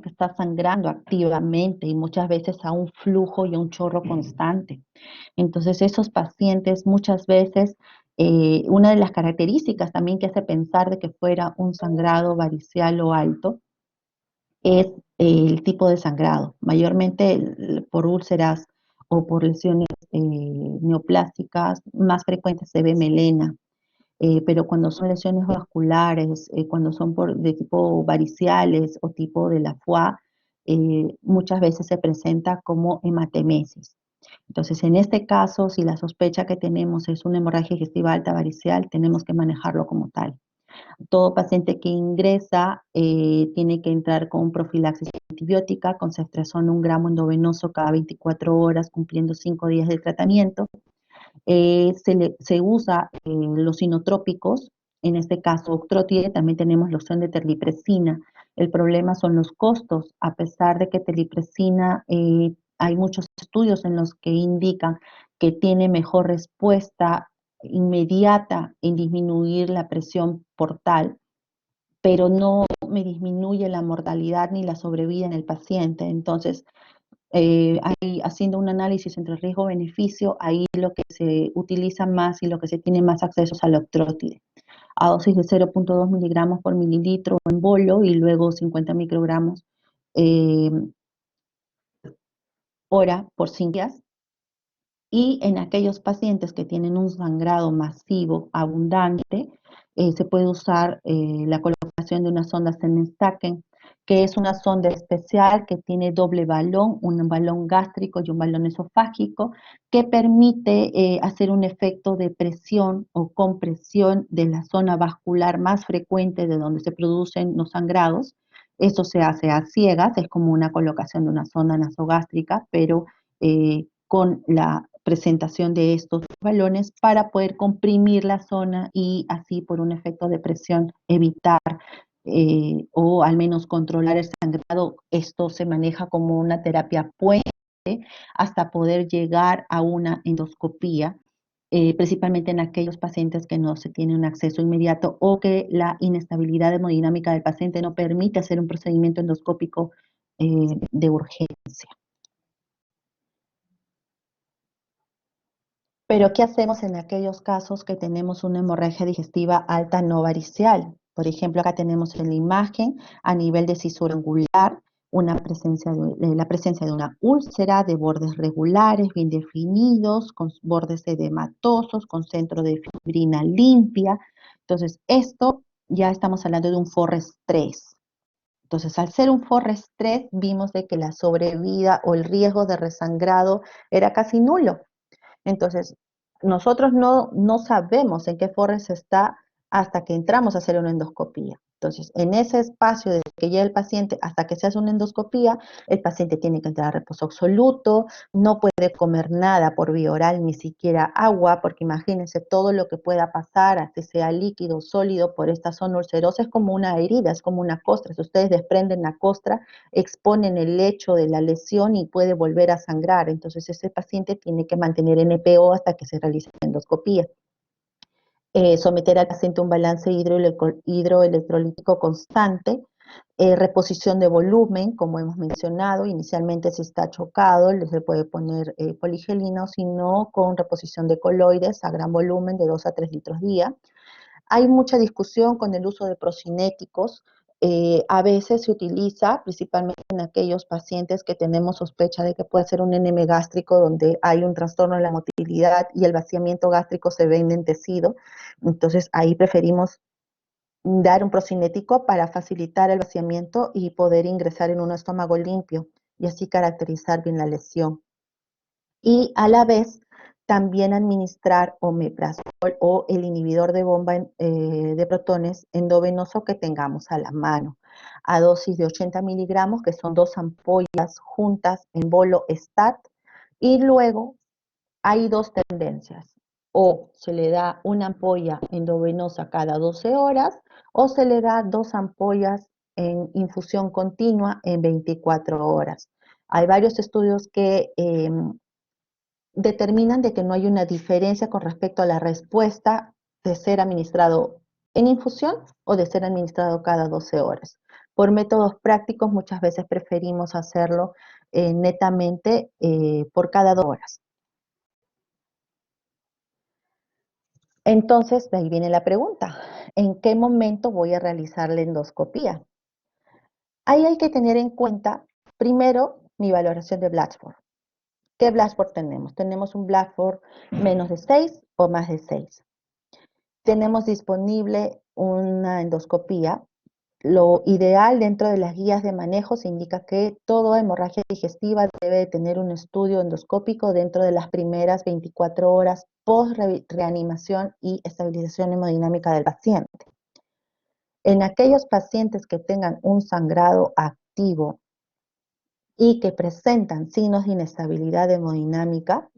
que está sangrando activamente y muchas veces a un flujo y a un chorro constante. Entonces, esos pacientes muchas veces, una de las características también que hace pensar de que fuera un sangrado varicial o alto, es el tipo de sangrado, mayormente por úlceras o por lesiones neoplásticas, más frecuentes se ve melena, pero cuando son lesiones vasculares, cuando son de tipo variciales o tipo de la foie, muchas veces se presenta como hematemesis. Entonces, en este caso, si la sospecha que tenemos es una hemorragia digestiva alta varicial, tenemos que manejarlo como tal. Todo paciente que ingresa tiene que entrar con profilaxis antibiótica, con ceftriaxona 1 gramo endovenoso cada 24 horas, cumpliendo 5 días de tratamiento. Se usa los inotrópicos, en este caso octrótide, también tenemos la opción de terlipresina. El problema son los costos, a pesar de que terlipresina, hay muchos estudios en los que indican que tiene mejor respuesta inmediata en disminuir la presión portal, pero no me disminuye la mortalidad ni la sobrevida en el paciente. Entonces, haciendo un análisis entre riesgo-beneficio, ahí lo que se utiliza más y lo que se tiene más acceso es al octrótide, a dosis de 0.2 miligramos por mililitro en bolo y luego 50 microgramos eh, hora por 5 días. Y en aquellos pacientes que tienen un sangrado masivo, abundante, se puede usar la colocación de una sonda Stenstaken, que es una sonda especial que tiene doble balón, un balón gástrico y un balón esofágico, que permite hacer un efecto de presión o compresión de la zona vascular más frecuente de donde se producen los sangrados. Eso se hace a ciegas, es como una colocación de una sonda nasogástrica, pero con la presentación de estos balones para poder comprimir la zona y así por un efecto de presión evitar o al menos controlar el sangrado. Esto se maneja como una terapia puente hasta poder llegar a una endoscopía, principalmente en aquellos pacientes que no se tiene un acceso inmediato o que la inestabilidad hemodinámica del paciente no permite hacer un procedimiento endoscópico de urgencia. Pero, ¿qué hacemos en aquellos casos que tenemos una hemorragia digestiva alta no variceal? Por ejemplo, acá tenemos en la imagen, a nivel de cisura angular, la presencia de una úlcera de bordes regulares, bien definidos, con bordes edematosos, con centro de fibrina limpia. Entonces, esto ya estamos hablando de un Forrest 3. Entonces, al ser un Forrest 3, vimos de que la sobrevida o el riesgo de resangrado era casi nulo. Entonces, nosotros no sabemos en qué Forrest está hasta que entramos a hacer una endoscopía. Entonces, en ese espacio desde que llega el paciente hasta que se hace una endoscopía, el paciente tiene que entrar a reposo absoluto, no puede comer nada por vía oral, ni siquiera agua, porque imagínense todo lo que pueda pasar, así sea líquido, sólido, por esta zona ulcerosa, es como una herida, es como una costra. Si ustedes desprenden la costra, exponen el lecho de la lesión y puede volver a sangrar. Entonces, ese paciente tiene que mantener NPO hasta que se realice la endoscopía. Someter al paciente a un balance hidroelectrolítico constante, reposición de volumen, como hemos mencionado, inicialmente si está chocado, se puede poner poligelina, sino con reposición de coloides a gran volumen de 2 a 3 litros día. Hay mucha discusión con el uso de procinéticos. A veces se utiliza, principalmente en aquellos pacientes que tenemos sospecha de que puede ser un enema gástrico, donde hay un trastorno en la motilidad y el vaciamiento gástrico se ve indentecido. Entonces, ahí preferimos dar un procinético para facilitar el vaciamiento y poder ingresar en un estómago limpio y así caracterizar bien la lesión. Y a la vez también administrar omeprazol o el inhibidor de bomba de protones endovenoso que tengamos a la mano, a dosis de 80 miligramos, que son 2 ampollas juntas en bolo STAT, y luego hay 2 tendencias: o se le da una ampolla endovenosa cada 12 horas, o se le da 2 ampollas en infusión continua en 24 horas. Hay varios estudios que determinan de que no hay una diferencia con respecto a la respuesta de ser administrado en infusión o de ser administrado cada 12 horas. Por métodos prácticos, muchas veces preferimos hacerlo netamente por cada 2 horas. Entonces, de ahí viene la pregunta: ¿en qué momento voy a realizar la endoscopía? Ahí hay que tener en cuenta, primero, mi valoración de Blatchford. ¿Qué Blatchford tenemos? Tenemos un Blatchford menos de 6 o más de 6. Tenemos disponible una endoscopía. Lo ideal dentro de las guías de manejo se indica que toda hemorragia digestiva debe de tener un estudio endoscópico dentro de las primeras 24 horas post reanimación y estabilización hemodinámica del paciente. En aquellos pacientes que tengan un sangrado activo y que presentan signos de inestabilidad hemodinámica,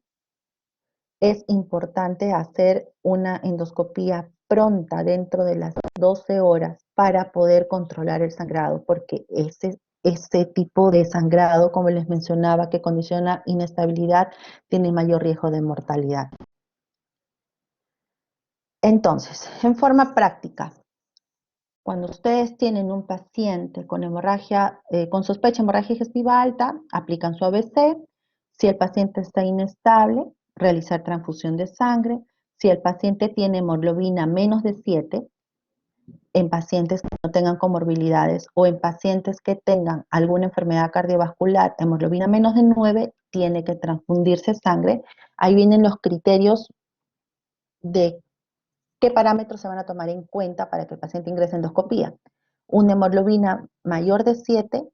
es importante hacer una endoscopía pronta dentro de las 12 horas para poder controlar el sangrado, porque ese tipo de sangrado, como les mencionaba, que condiciona inestabilidad, tiene mayor riesgo de mortalidad. Entonces, en forma práctica, cuando ustedes tienen un paciente con hemorragia, con sospecha de hemorragia digestiva alta, aplican su ABC. Si el paciente está inestable, realizar transfusión de sangre. Si el paciente tiene hemoglobina menos de 7, en pacientes que no tengan comorbilidades o en pacientes que tengan alguna enfermedad cardiovascular, hemoglobina menos de 9, tiene que transfundirse sangre. Ahí vienen los criterios de qué parámetros se van a tomar en cuenta para que el paciente ingrese en endoscopía. Una hemoglobina mayor de 7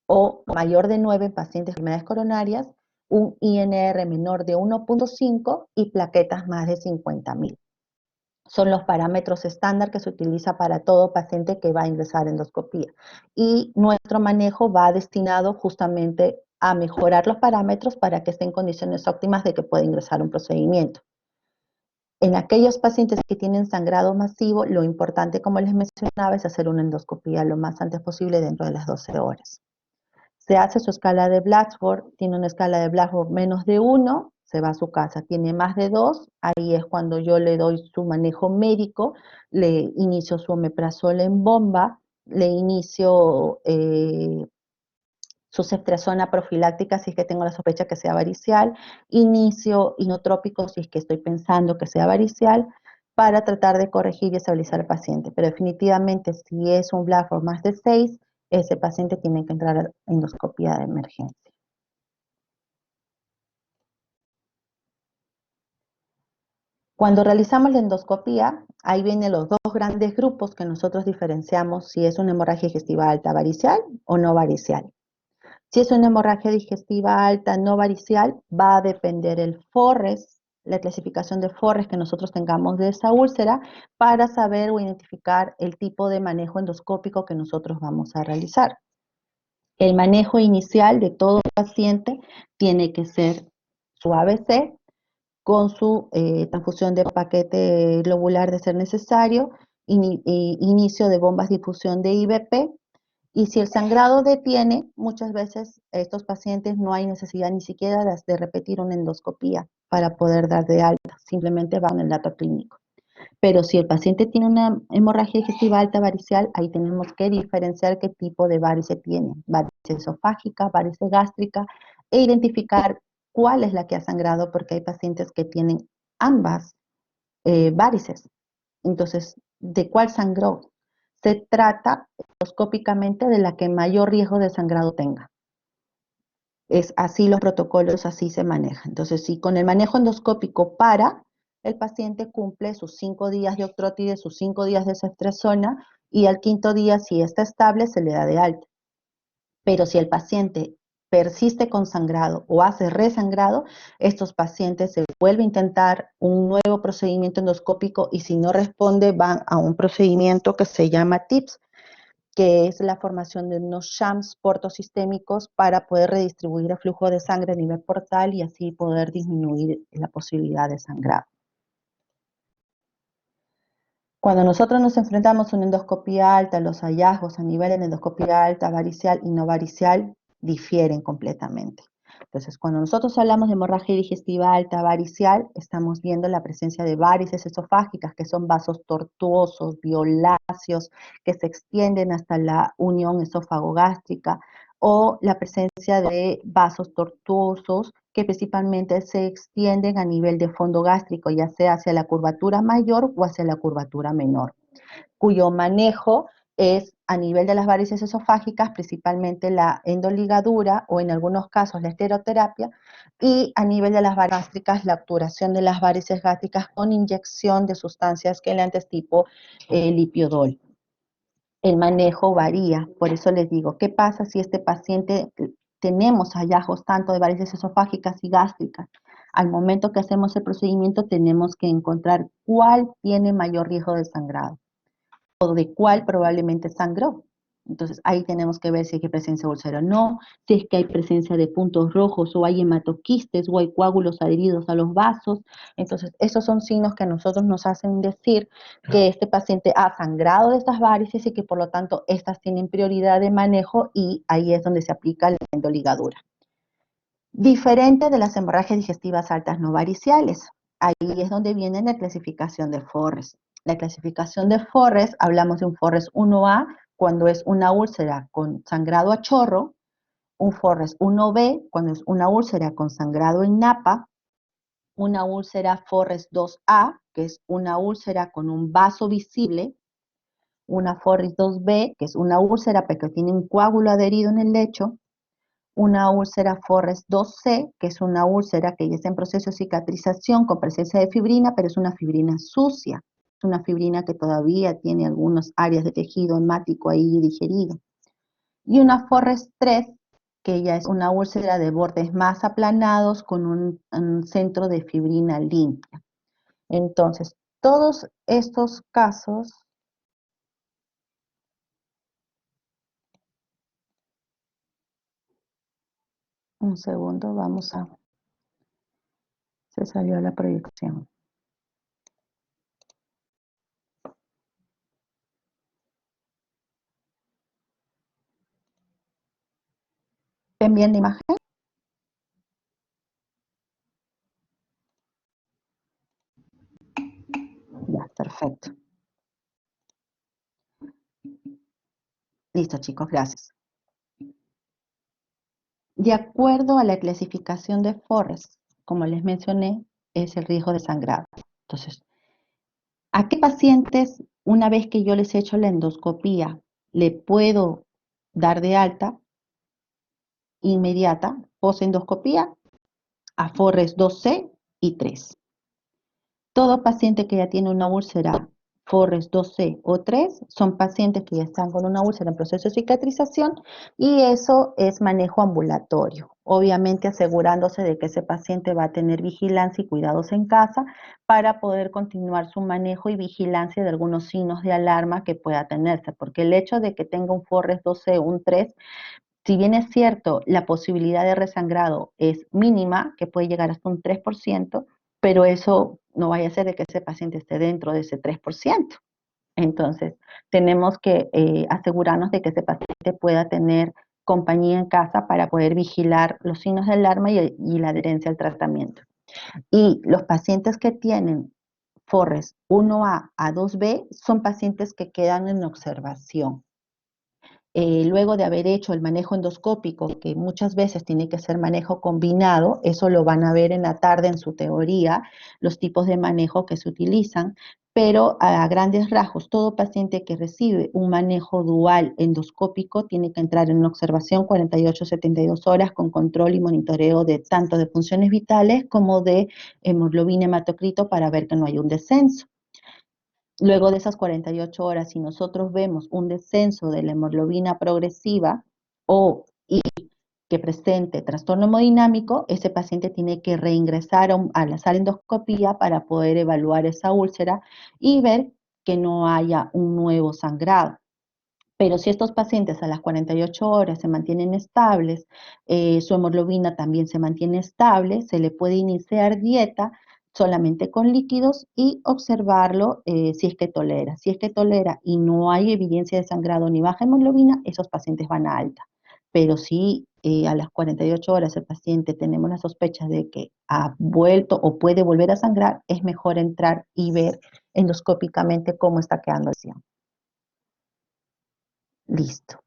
o mayor de 9 en pacientes con enfermedades coronarias, un INR menor de 1.5 y plaquetas más de 50.000. Son los parámetros estándar que se utiliza para todo paciente que va a ingresar en endoscopía. Y nuestro manejo va destinado justamente a mejorar los parámetros para que estén en condiciones óptimas de que pueda ingresar un procedimiento. En aquellos pacientes que tienen sangrado masivo, lo importante, como les mencionaba, es hacer una endoscopía lo más antes posible dentro de las 12 horas. Se hace su escala de Blackford, tiene una escala de Blackford menos de 1, se va a su casa. Tiene más de 2, ahí es cuando yo le doy su manejo médico, le inicio su omeprazol en bomba, le inicio su ceftriaxona profiláctica si es que tengo la sospecha que sea varicial, inicio inotrópico si es que estoy pensando que sea varicial, para tratar de corregir y estabilizar al paciente. Pero definitivamente si es un Blackford más de 6, ese paciente tiene que entrar a endoscopia de emergencia. Cuando realizamos la endoscopía, ahí vienen los dos grandes grupos que nosotros diferenciamos si es una hemorragia digestiva alta varicial o no varicial. Si es una hemorragia digestiva alta no varicial, va a depender el FORRES, la clasificación de FORRES que nosotros tengamos de esa úlcera, para saber o identificar el tipo de manejo endoscópico que nosotros vamos a realizar. El manejo inicial de todo paciente tiene que ser su ABC, con su transfusión de paquete globular de ser necesario, inicio de bombas de difusión de IVP, y si el sangrado detiene, muchas veces estos pacientes no hay necesidad ni siquiera de repetir una endoscopía para poder dar de alta, simplemente van en el dato clínico. Pero si el paciente tiene una hemorragia digestiva alta varicial, ahí tenemos que diferenciar qué tipo de varice tiene, varice esofágica, varice gástrica, e identificar cuál es la que ha sangrado, porque hay pacientes que tienen ambas varices. Entonces, ¿de cuál sangró? Se trata endoscópicamente de la que mayor riesgo de sangrado tenga. Es así los protocolos, así se maneja. Entonces, si con el manejo endoscópico para, el paciente cumple sus 5 días de octrótide, sus 5 días de ceftriaxona, y al quinto día, si está estable, se le da de alta. Pero si el paciente persiste con sangrado o hace resangrado, estos pacientes se vuelve a intentar un nuevo procedimiento endoscópico, y si no responde, van a un procedimiento que se llama TIPS, que es la formación de unos shams portosistémicos para poder redistribuir el flujo de sangre a nivel portal y así poder disminuir la posibilidad de sangrado. Cuando nosotros nos enfrentamos a una endoscopía alta, los hallazgos a nivel de endoscopía alta, varicial y no varicial, difieren completamente. Entonces, cuando nosotros hablamos de hemorragia digestiva alta varicial, estamos viendo la presencia de varices esofágicas, que son vasos tortuosos, violáceos, que se extienden hasta la unión esófago-gástrica, o la presencia de vasos tortuosos que principalmente se extienden a nivel de fondo gástrico, ya sea hacia la curvatura mayor o hacia la curvatura menor, cuyo manejo es a nivel de las varices esofágicas, principalmente la endoligadura o en algunos casos la esteroterapia, y a nivel de las varices gástricas, la obturación de las varices gástricas con inyección de sustancias quelantes tipo lipiodol. El manejo varía, por eso les digo, ¿qué pasa si este paciente tenemos hallazgos tanto de varices esofágicas y gástricas? Al momento que hacemos el procedimiento tenemos que encontrar cuál tiene mayor riesgo de sangrado o de cuál probablemente sangró. Entonces ahí tenemos que ver si hay presencia úlcera o no, si es que hay presencia de puntos rojos o hay hematoquistes o hay coágulos adheridos a los vasos. Entonces esos son signos que a nosotros nos hacen decir que este paciente ha sangrado de estas varices y que por lo tanto estas tienen prioridad de manejo, y ahí es donde se aplica la endoligadura. Diferente de las hemorragias digestivas altas no variciales. Ahí es donde viene la clasificación de Forres. La clasificación de Forres, hablamos de un Forres 1A cuando es una úlcera con sangrado a chorro, un Forres 1B cuando es una úlcera con sangrado en napa, una úlcera Forres 2A, que es una úlcera con un vaso visible, una Forres 2B, que es una úlcera pero que tiene un coágulo adherido en el lecho, una úlcera Forres 2C, que es una úlcera que ya está en proceso de cicatrización con presencia de fibrina, pero es una fibrina sucia, es una fibrina que todavía tiene algunas áreas de tejido hemático ahí digerido. Y una Forres 3, que ya es una úlcera de bordes más aplanados con un centro de fibrina limpia. Entonces, todos estos casos, un segundo, se salió la proyección. ven bien la imagen? Ya, perfecto. Listo, chicos, gracias. De acuerdo a la clasificación de Forrest, como les mencioné, es el riesgo de sangrado. Entonces, ¿a qué pacientes, una vez que yo les he hecho la endoscopía, le puedo dar de alta inmediata, posendoscopía? A Forrest 2C y 3. Todo paciente que ya tiene una úlcera Forrest 2C o 3 son pacientes que ya están con una úlcera en proceso de cicatrización y eso es manejo ambulatorio. Obviamente asegurándose de que ese paciente va a tener vigilancia y cuidados en casa para poder continuar su manejo y vigilancia de algunos signos de alarma que pueda tenerse, porque el hecho de que tenga un Forrest 2C o un 3, si bien es cierto, la posibilidad de resangrado es mínima, que puede llegar hasta un 3%, pero eso no vaya a ser de que ese paciente esté dentro de ese 3%. Entonces, tenemos que asegurarnos de que ese paciente pueda tener compañía en casa para poder vigilar los signos de alarma y la adherencia al tratamiento. Y los pacientes que tienen Forrest 1A a 2B son pacientes que quedan en observación. Luego de haber hecho el manejo endoscópico, que muchas veces tiene que ser manejo combinado, eso lo van a ver en la tarde en su teoría, los tipos de manejo que se utilizan, pero a grandes rasgos, todo paciente que recibe un manejo dual endoscópico tiene que entrar en una observación 48-72 horas con control y monitoreo de tanto de funciones vitales como de hemoglobina hematocrito para ver que no hay un descenso. Luego de esas 48 horas, si nosotros vemos un descenso de la hemoglobina progresiva o que presente trastorno hemodinámico, ese paciente tiene que reingresar a la sala de endoscopía para poder evaluar esa úlcera y ver que no haya un nuevo sangrado. Pero si estos pacientes a las 48 horas se mantienen estables, su hemoglobina también se mantiene estable, se le puede iniciar dieta solamente con líquidos y observarlo si es que tolera. Si es que tolera y no hay evidencia de sangrado ni baja hemoglobina, esos pacientes van a alta. Pero si a las 48 horas el paciente tenemos la sospecha de que ha vuelto o puede volver a sangrar, es mejor entrar y ver endoscópicamente cómo está quedando el lesión. Listo.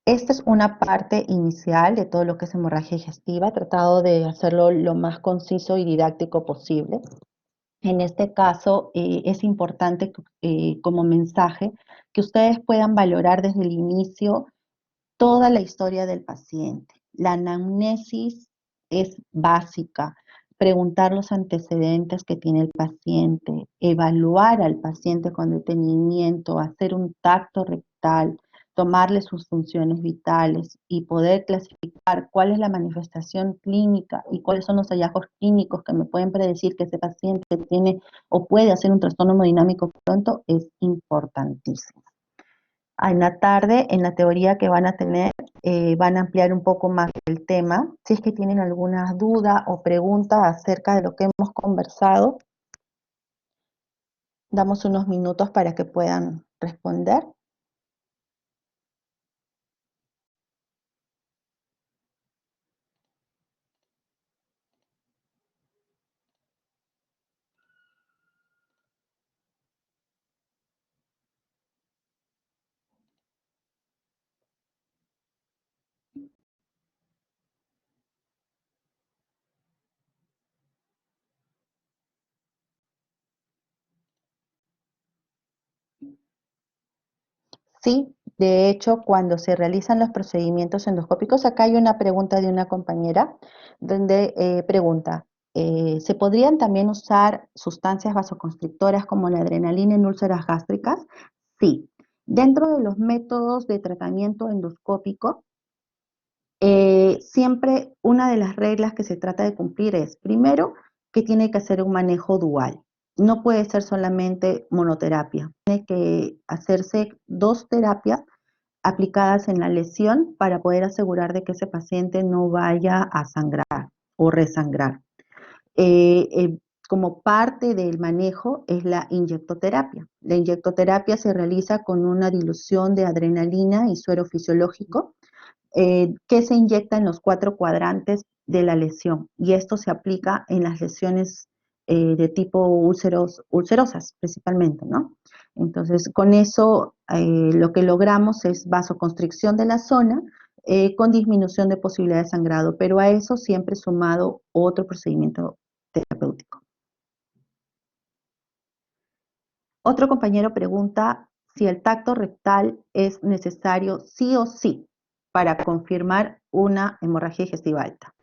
Esta es una parte inicial de todo lo que es hemorragia digestiva. He tratado de hacerlo lo más conciso y didáctico posible. En este caso, es importante como mensaje que ustedes puedan valorar desde el inicio toda la historia del paciente. La anamnesis es básica. Preguntar los antecedentes que tiene el paciente, evaluar al paciente con detenimiento, hacer un tacto rectal, tomarle sus funciones vitales y poder clasificar cuál es la manifestación clínica y cuáles son los hallazgos clínicos que me pueden predecir que ese paciente tiene o puede hacer un trastorno hemodinámico pronto es importantísimo. En la tarde, en la teoría que van a tener, van a ampliar un poco más el tema. Si es que tienen alguna duda o pregunta acerca de lo que hemos conversado, damos unos minutos para que puedan responder. Sí, de hecho, cuando se realizan los procedimientos endoscópicos, acá hay una pregunta de una compañera donde pregunta, ¿se podrían también usar sustancias vasoconstrictoras como la adrenalina en úlceras gástricas? Sí. Dentro de los métodos de tratamiento endoscópico, siempre una de las reglas que se trata de cumplir es, primero, que tiene que hacer un manejo dual. No puede ser solamente monoterapia. Tiene que hacerse 2 terapias aplicadas en la lesión para poder asegurar de que ese paciente no vaya a sangrar o resangrar. Eh, eh, Como parte del manejo es la inyectoterapia. La inyectoterapia se realiza con una dilución de adrenalina y suero fisiológico que se inyecta en los 4 cuadrantes de la lesión. Y esto se aplica en las lesiones de tipo ulcerosas principalmente, ¿no? Entonces, con eso lo que logramos es vasoconstricción de la zona con disminución de posibilidad de sangrado, pero a eso siempre sumado otro procedimiento terapéutico. Otro compañero pregunta si el tacto rectal es necesario sí o sí para confirmar una hemorragia digestiva alta.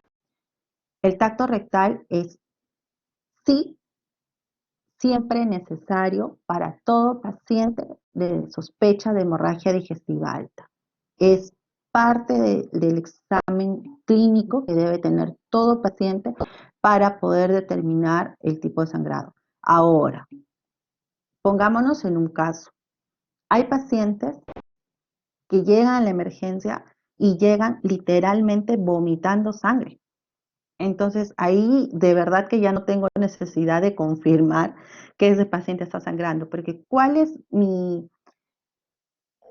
El tacto rectal es sí siempre necesario para todo paciente de sospecha de hemorragia digestiva alta. Es parte del examen clínico que debe tener todo paciente para poder determinar el tipo de sangrado. Ahora, pongámonos en un caso. Hay pacientes que llegan a la emergencia y llegan literalmente vomitando sangre. Entonces, ahí de verdad que ya no tengo necesidad de confirmar que ese paciente está sangrando, porque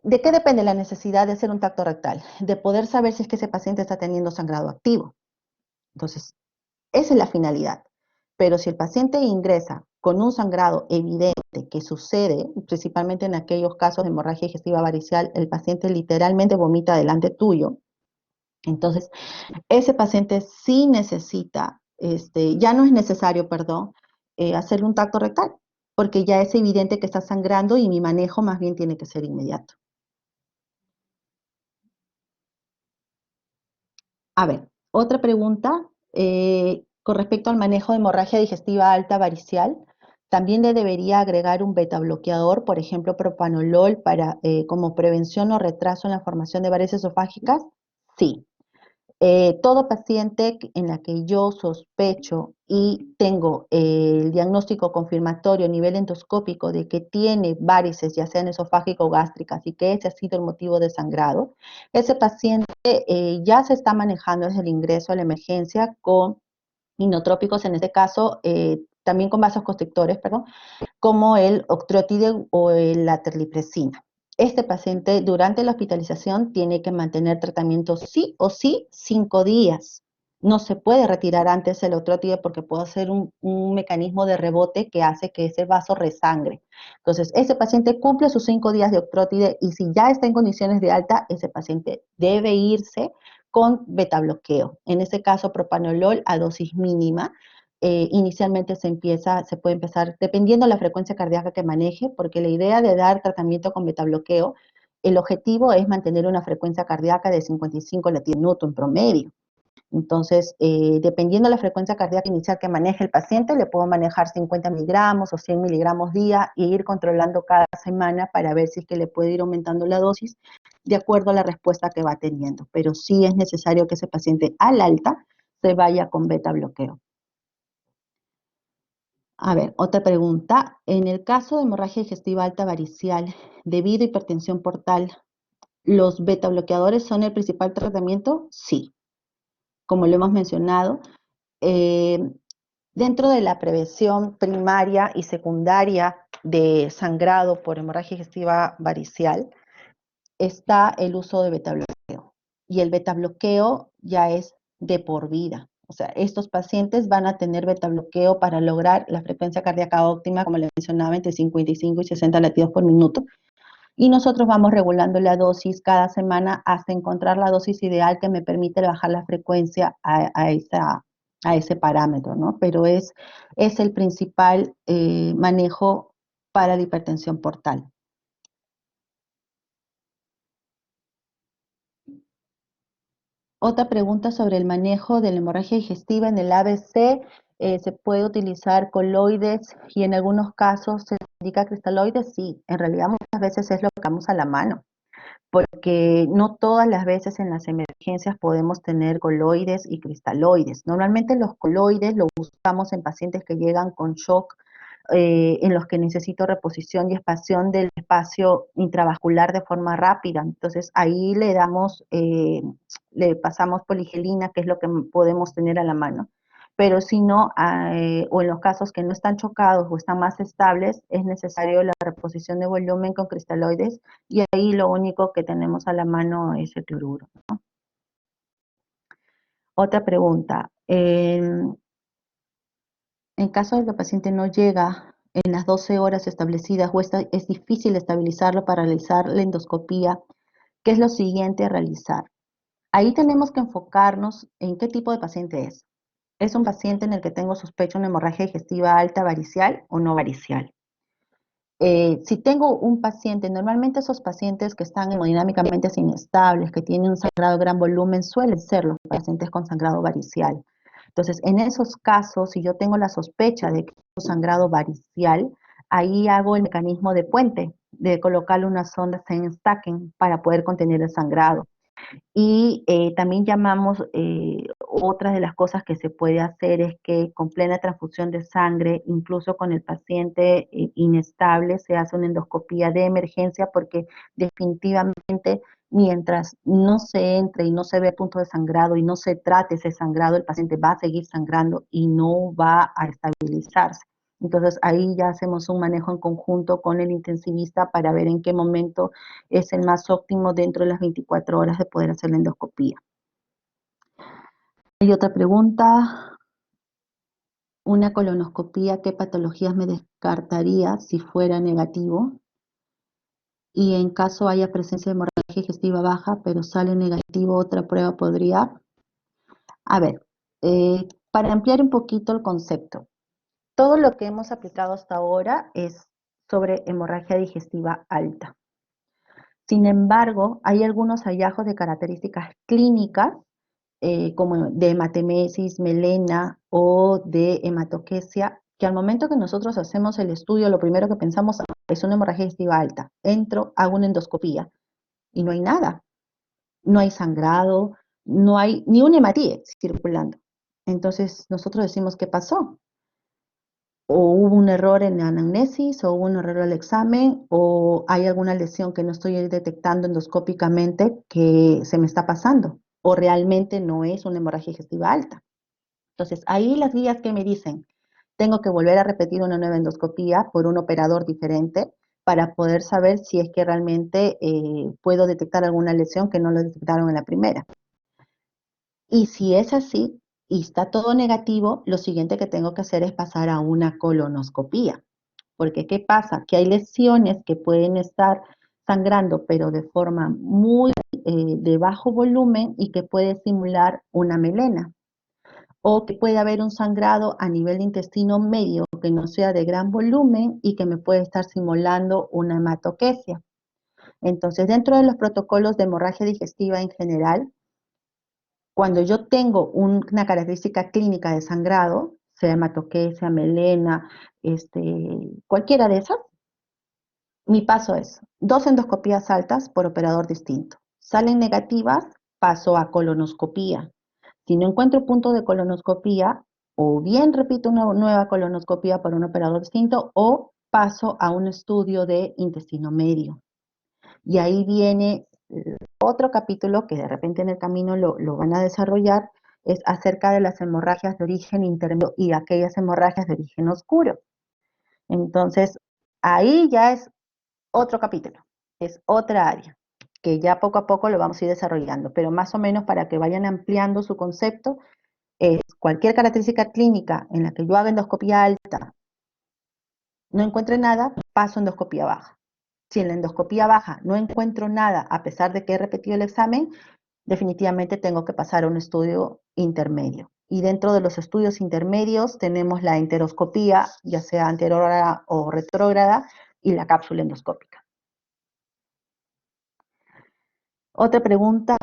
¿de qué depende la necesidad de hacer un tacto rectal? De poder saber si es que ese paciente está teniendo sangrado activo. Entonces, esa es la finalidad. Pero si el paciente ingresa con un sangrado evidente que sucede, principalmente en aquellos casos de hemorragia digestiva varicial, el paciente literalmente vomita delante tuyo. Entonces, ese paciente sí necesita, ya no es necesario, perdón, hacerle un tacto rectal, porque ya es evidente que está sangrando y mi manejo más bien tiene que ser inmediato. A ver, otra pregunta con respecto al manejo de hemorragia digestiva alta varicial. También le debería agregar un beta bloqueador, por ejemplo, propanolol, para, como prevención o retraso en la formación de varices esofágicas. Sí. Todo paciente en la que yo sospecho y tengo el diagnóstico confirmatorio a nivel endoscópico de que tiene varices, ya sean esofágico o gástricas, y que ese ha sido el motivo de sangrado, ese paciente ya se está manejando desde el ingreso a la emergencia con inotrópicos, en este caso también con vasoconstrictores, perdón, como el octreotide o la terlipresina. Este paciente durante la hospitalización tiene que mantener tratamiento sí o sí 5 días. No se puede retirar antes el octreotide porque puede ser un mecanismo de rebote que hace que ese vaso resangre. Entonces, ese paciente cumple sus 5 días de octreotide y si ya está en condiciones de alta, ese paciente debe irse con betabloqueo. En ese caso, propanolol a dosis mínima. Inicialmente se puede empezar, dependiendo de la frecuencia cardíaca que maneje, porque la idea de dar tratamiento con betabloqueo, el objetivo es mantener una frecuencia cardíaca de 55 latidos minuto en promedio. Entonces, dependiendo de la frecuencia cardíaca inicial que maneje el paciente, le puedo manejar 50 miligramos o 100 miligramos día e ir controlando cada semana para ver si es que le puede ir aumentando la dosis de acuerdo a la respuesta que va teniendo. Pero sí es necesario que ese paciente al alta se vaya con beta bloqueo. A ver, otra pregunta. En el caso de hemorragia digestiva alta varicial debido a hipertensión portal, ¿los beta bloqueadores son el principal tratamiento? Sí. Como lo hemos mencionado, eh, dentro de la prevención primaria y secundaria de sangrado por hemorragia digestiva varicial está el uso de beta bloqueo. Y el beta bloqueo ya es de por vida. O sea, estos pacientes van a tener beta bloqueo para lograr la frecuencia cardíaca óptima, como le mencionaba, entre 55 y 60 latidos por minuto. Y nosotros vamos regulando la dosis cada semana hasta encontrar la dosis ideal que me permite bajar la frecuencia a ese parámetro, ¿no? Pero es el principal manejo para la hipertensión portal. Otra pregunta sobre el manejo de la hemorragia digestiva en el ABC. ¿Se puede utilizar coloides y en algunos casos se indica cristaloides? Sí, en realidad muchas veces es lo que damos a la mano, porque no todas las veces en las emergencias podemos tener coloides y cristaloides. Normalmente los coloides los usamos en pacientes que llegan con shock, en los que necesito reposición y expansión del espacio intravascular de forma rápida. Entonces ahí le pasamos poligelina, que es lo que podemos tener a la mano. Pero si no, o en los casos que no están chocados o están más estables, es necesario la reposición de volumen con cristaloides y ahí lo único que tenemos a la mano es el cloruro, ¿no? Otra pregunta. En caso de que el paciente no llega en las 12 horas establecidas o es difícil estabilizarlo para realizar la endoscopía, ¿qué es lo siguiente a realizar? Ahí tenemos que enfocarnos en qué tipo de paciente es. ¿Es un paciente en el que tengo sospecha de una hemorragia digestiva alta varicial o no varicial? Si tengo un paciente, normalmente esos pacientes que están hemodinámicamente inestables, que tienen un sangrado de gran volumen, suelen ser los pacientes con sangrado varicial. Entonces, en esos casos, si yo tengo la sospecha de que es un sangrado varicial, ahí hago el mecanismo de puente, de colocarle una sonda en stacking para poder contener el sangrado. Y también llamamos, otra de las cosas que se puede hacer es que con plena transfusión de sangre, incluso con el paciente inestable, se hace una endoscopía de emergencia porque definitivamente mientras no se entre y no se ve el punto de sangrado y no se trate ese sangrado, el paciente va a seguir sangrando y no va a estabilizarse. Entonces ahí ya hacemos un manejo en conjunto con el intensivista para ver en qué momento es el más óptimo dentro de las 24 horas de poder hacer la endoscopía. Hay otra pregunta. Una colonoscopía, ¿qué patologías me descartaría si fuera negativo? Y en caso haya presencia de hemorragia digestiva baja, pero sale negativo, otra prueba podría. A ver, para ampliar un poquito el concepto, todo lo que hemos aplicado hasta ahora es sobre hemorragia digestiva alta. Sin embargo, hay algunos hallazgos de características clínicas, como de hematemesis, melena o de hematoquesia, que al momento que nosotros hacemos el estudio, lo primero que pensamos es una hemorragia digestiva alta. Entro, hago una endoscopía y no hay nada. No hay sangrado, no hay ni un hematíe circulando. Entonces nosotros decimos, ¿qué pasó? O hubo un error en la anamnesis, o hubo un error al examen, o hay alguna lesión que no estoy detectando endoscópicamente que se me está pasando, o realmente no es una hemorragia digestiva alta. Entonces, ahí las guías que me dicen, tengo que volver a repetir una nueva endoscopía por un operador diferente para poder saber si es que realmente puedo detectar alguna lesión que no lo detectaron en la primera. Y si es así y está todo negativo, lo siguiente que tengo que hacer es pasar a una colonoscopía. Porque ¿qué pasa? Que hay lesiones que pueden estar sangrando, pero de forma muy de bajo volumen y que puede simular una melena. O que puede haber un sangrado a nivel de intestino medio que no sea de gran volumen y que me puede estar simulando una hematoquesia. Entonces, dentro de los protocolos de hemorragia digestiva en general, cuando yo tengo una característica clínica de sangrado, sea hematoquesia, melena, cualquiera de esas, mi paso es 2 endoscopías altas por operador distinto. Salen negativas, paso a colonoscopía. Si no encuentro punto de colonoscopía, o bien repito una nueva colonoscopía por un operador distinto, o paso a un estudio de intestino medio. Y ahí viene otro capítulo que de repente en el camino lo van a desarrollar, es acerca de las hemorragias de origen intermedio y aquellas hemorragias de origen oscuro. Entonces, ahí ya es otro capítulo, es otra área, que ya poco a poco lo vamos a ir desarrollando, pero más o menos para que vayan ampliando su concepto, es cualquier característica clínica en la que yo haga endoscopía alta, no encuentre nada, paso a endoscopía baja. Si en la endoscopía baja no encuentro nada, a pesar de que he repetido el examen, definitivamente tengo que pasar a un estudio intermedio. Y dentro de los estudios intermedios tenemos la enteroscopía, ya sea anterógrada o retrógrada, y la cápsula endoscópica. Otra pregunta,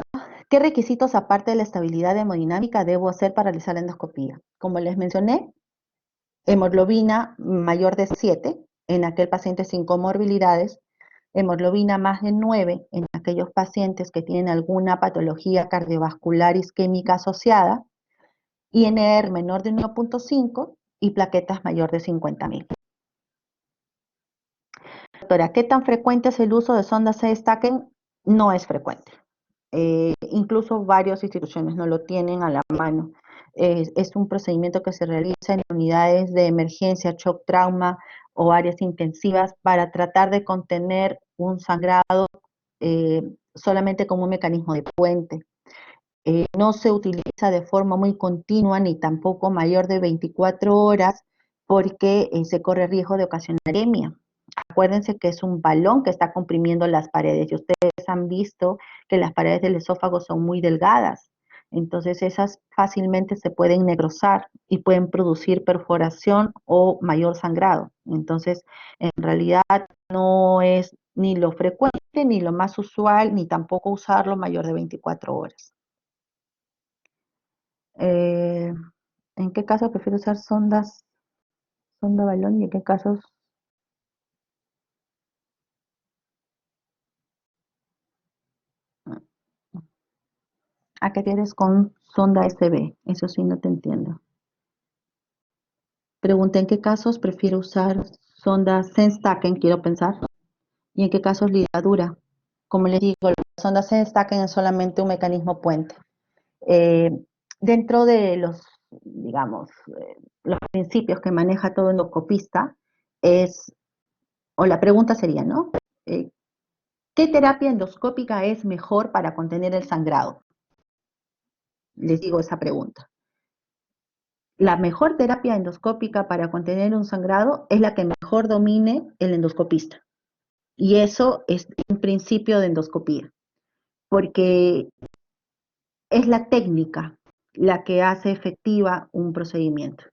¿qué requisitos aparte de la estabilidad hemodinámica debo hacer para realizar la endoscopía? Como les mencioné, hemoglobina mayor de 7 en aquel paciente sin comorbilidades, hemoglobina más de 9 en aquellos pacientes que tienen alguna patología cardiovascular isquémica asociada, INR menor de 1.5 y plaquetas mayor de 50.000. Doctora, ¿qué tan frecuente es el uso de sondas C-Stacking? No es frecuente. Incluso varias instituciones no lo tienen a la mano. Es un procedimiento que se realiza en unidades de emergencia, shock trauma o áreas intensivas para tratar de contener un sangrado solamente como un mecanismo de puente. no se utiliza de forma muy continua ni tampoco mayor de 24 horas porque se corre riesgo de ocasionar anemia. Acuérdense que es un balón que está comprimiendo las paredes y ustedes han visto que las paredes del esófago son muy delgadas. Entonces esas fácilmente se pueden necrosar y pueden producir perforación o mayor sangrado. Entonces, en realidad no es ni lo frecuente, ni lo más usual, ni tampoco usarlo mayor de 24 horas. Eh, ¿En qué caso prefiero usar sonda balón y en qué casos? ¿A qué tienes con sonda SB? Eso sí no te entiendo. Pregunté en qué casos prefiero usar sonda Senstaken, quiero pensar, y en qué casos ligadura. Como les digo, la sonda Senstaken es solamente un mecanismo puente. Eh, Dentro de los, digamos, los principios que maneja todo endoscopista es, o la pregunta sería, ¿no? ¿Qué terapia endoscópica es mejor para contener el sangrado? Les digo esa pregunta. La mejor terapia endoscópica para contener un sangrado es la que mejor domine el endoscopista. Y eso es un principio de endoscopía, porque es la técnica la que hace efectiva un procedimiento.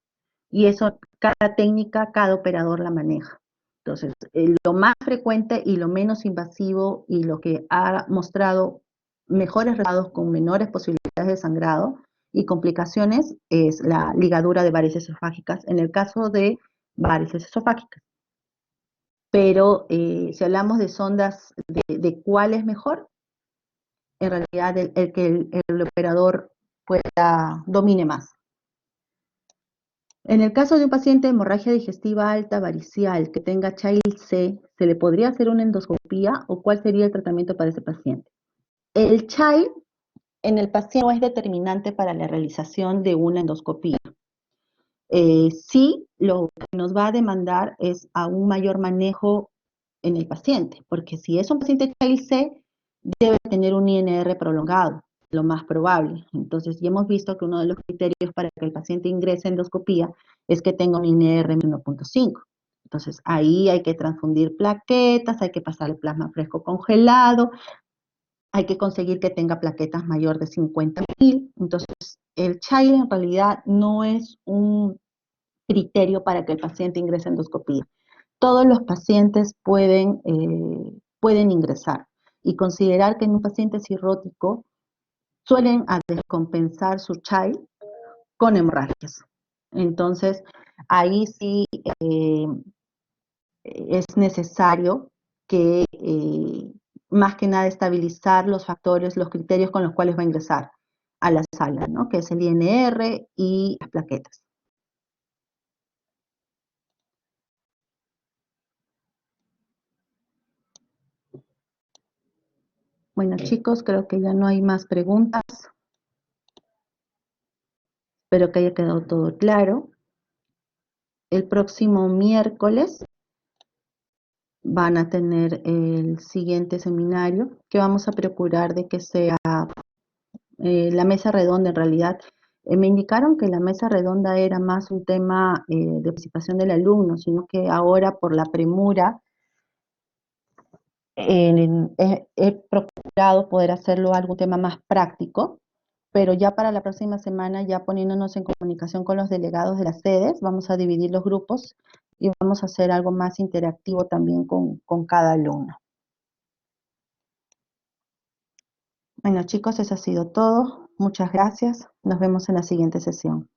Y eso, cada técnica, cada operador la maneja. Entonces, lo más frecuente y lo menos invasivo y lo que ha mostrado mejores resultados con menores posibilidades de sangrado y complicaciones es la ligadura de varices esofágicas, en el caso de varices esofágicas. Pero si hablamos de sondas de cuál es mejor, en realidad el que el operador pueda domine más. En el caso de un paciente de hemorragia digestiva alta varicial que tenga Child C, ¿se le podría hacer una endoscopía o cuál sería el tratamiento para ese paciente? El Child en el paciente no es determinante para la realización de una endoscopía. Sí, lo que nos va a demandar es a un mayor manejo en el paciente, porque si es un paciente Child C, debe tener un INR prolongado, lo más probable. Entonces, ya hemos visto que uno de los criterios para que el paciente ingrese a endoscopía es que tenga un INR 1.5. Entonces, ahí hay que transfundir plaquetas, hay que pasar el plasma fresco congelado, hay que conseguir que tenga plaquetas mayor de 50.000. Entonces, el Child en realidad no es un criterio para que el paciente ingrese a endoscopía. Todos los pacientes pueden ingresar y considerar que en un paciente cirrótico suelen a descompensar su Child con hemorragias. Entonces, ahí sí es necesario que más que nada estabilizar los factores, los criterios con los cuales va a ingresar a la sala, ¿no? Que es el INR y las plaquetas. Bueno, chicos, creo que ya no hay más preguntas. Espero que haya quedado todo claro. El próximo miércoles van a tener el siguiente seminario, que vamos a procurar de que sea la mesa redonda en realidad. Me indicaron que la mesa redonda era más un tema de participación del alumno, sino que ahora por la premura he procurado poder hacerlo algún tema más práctico, pero ya para la próxima semana, ya poniéndonos en comunicación con los delegados de las sedes, vamos a dividir los grupos y vamos a hacer algo más interactivo también con cada alumno. Bueno, chicos, eso ha sido todo. Muchas gracias. Nos vemos en la siguiente sesión.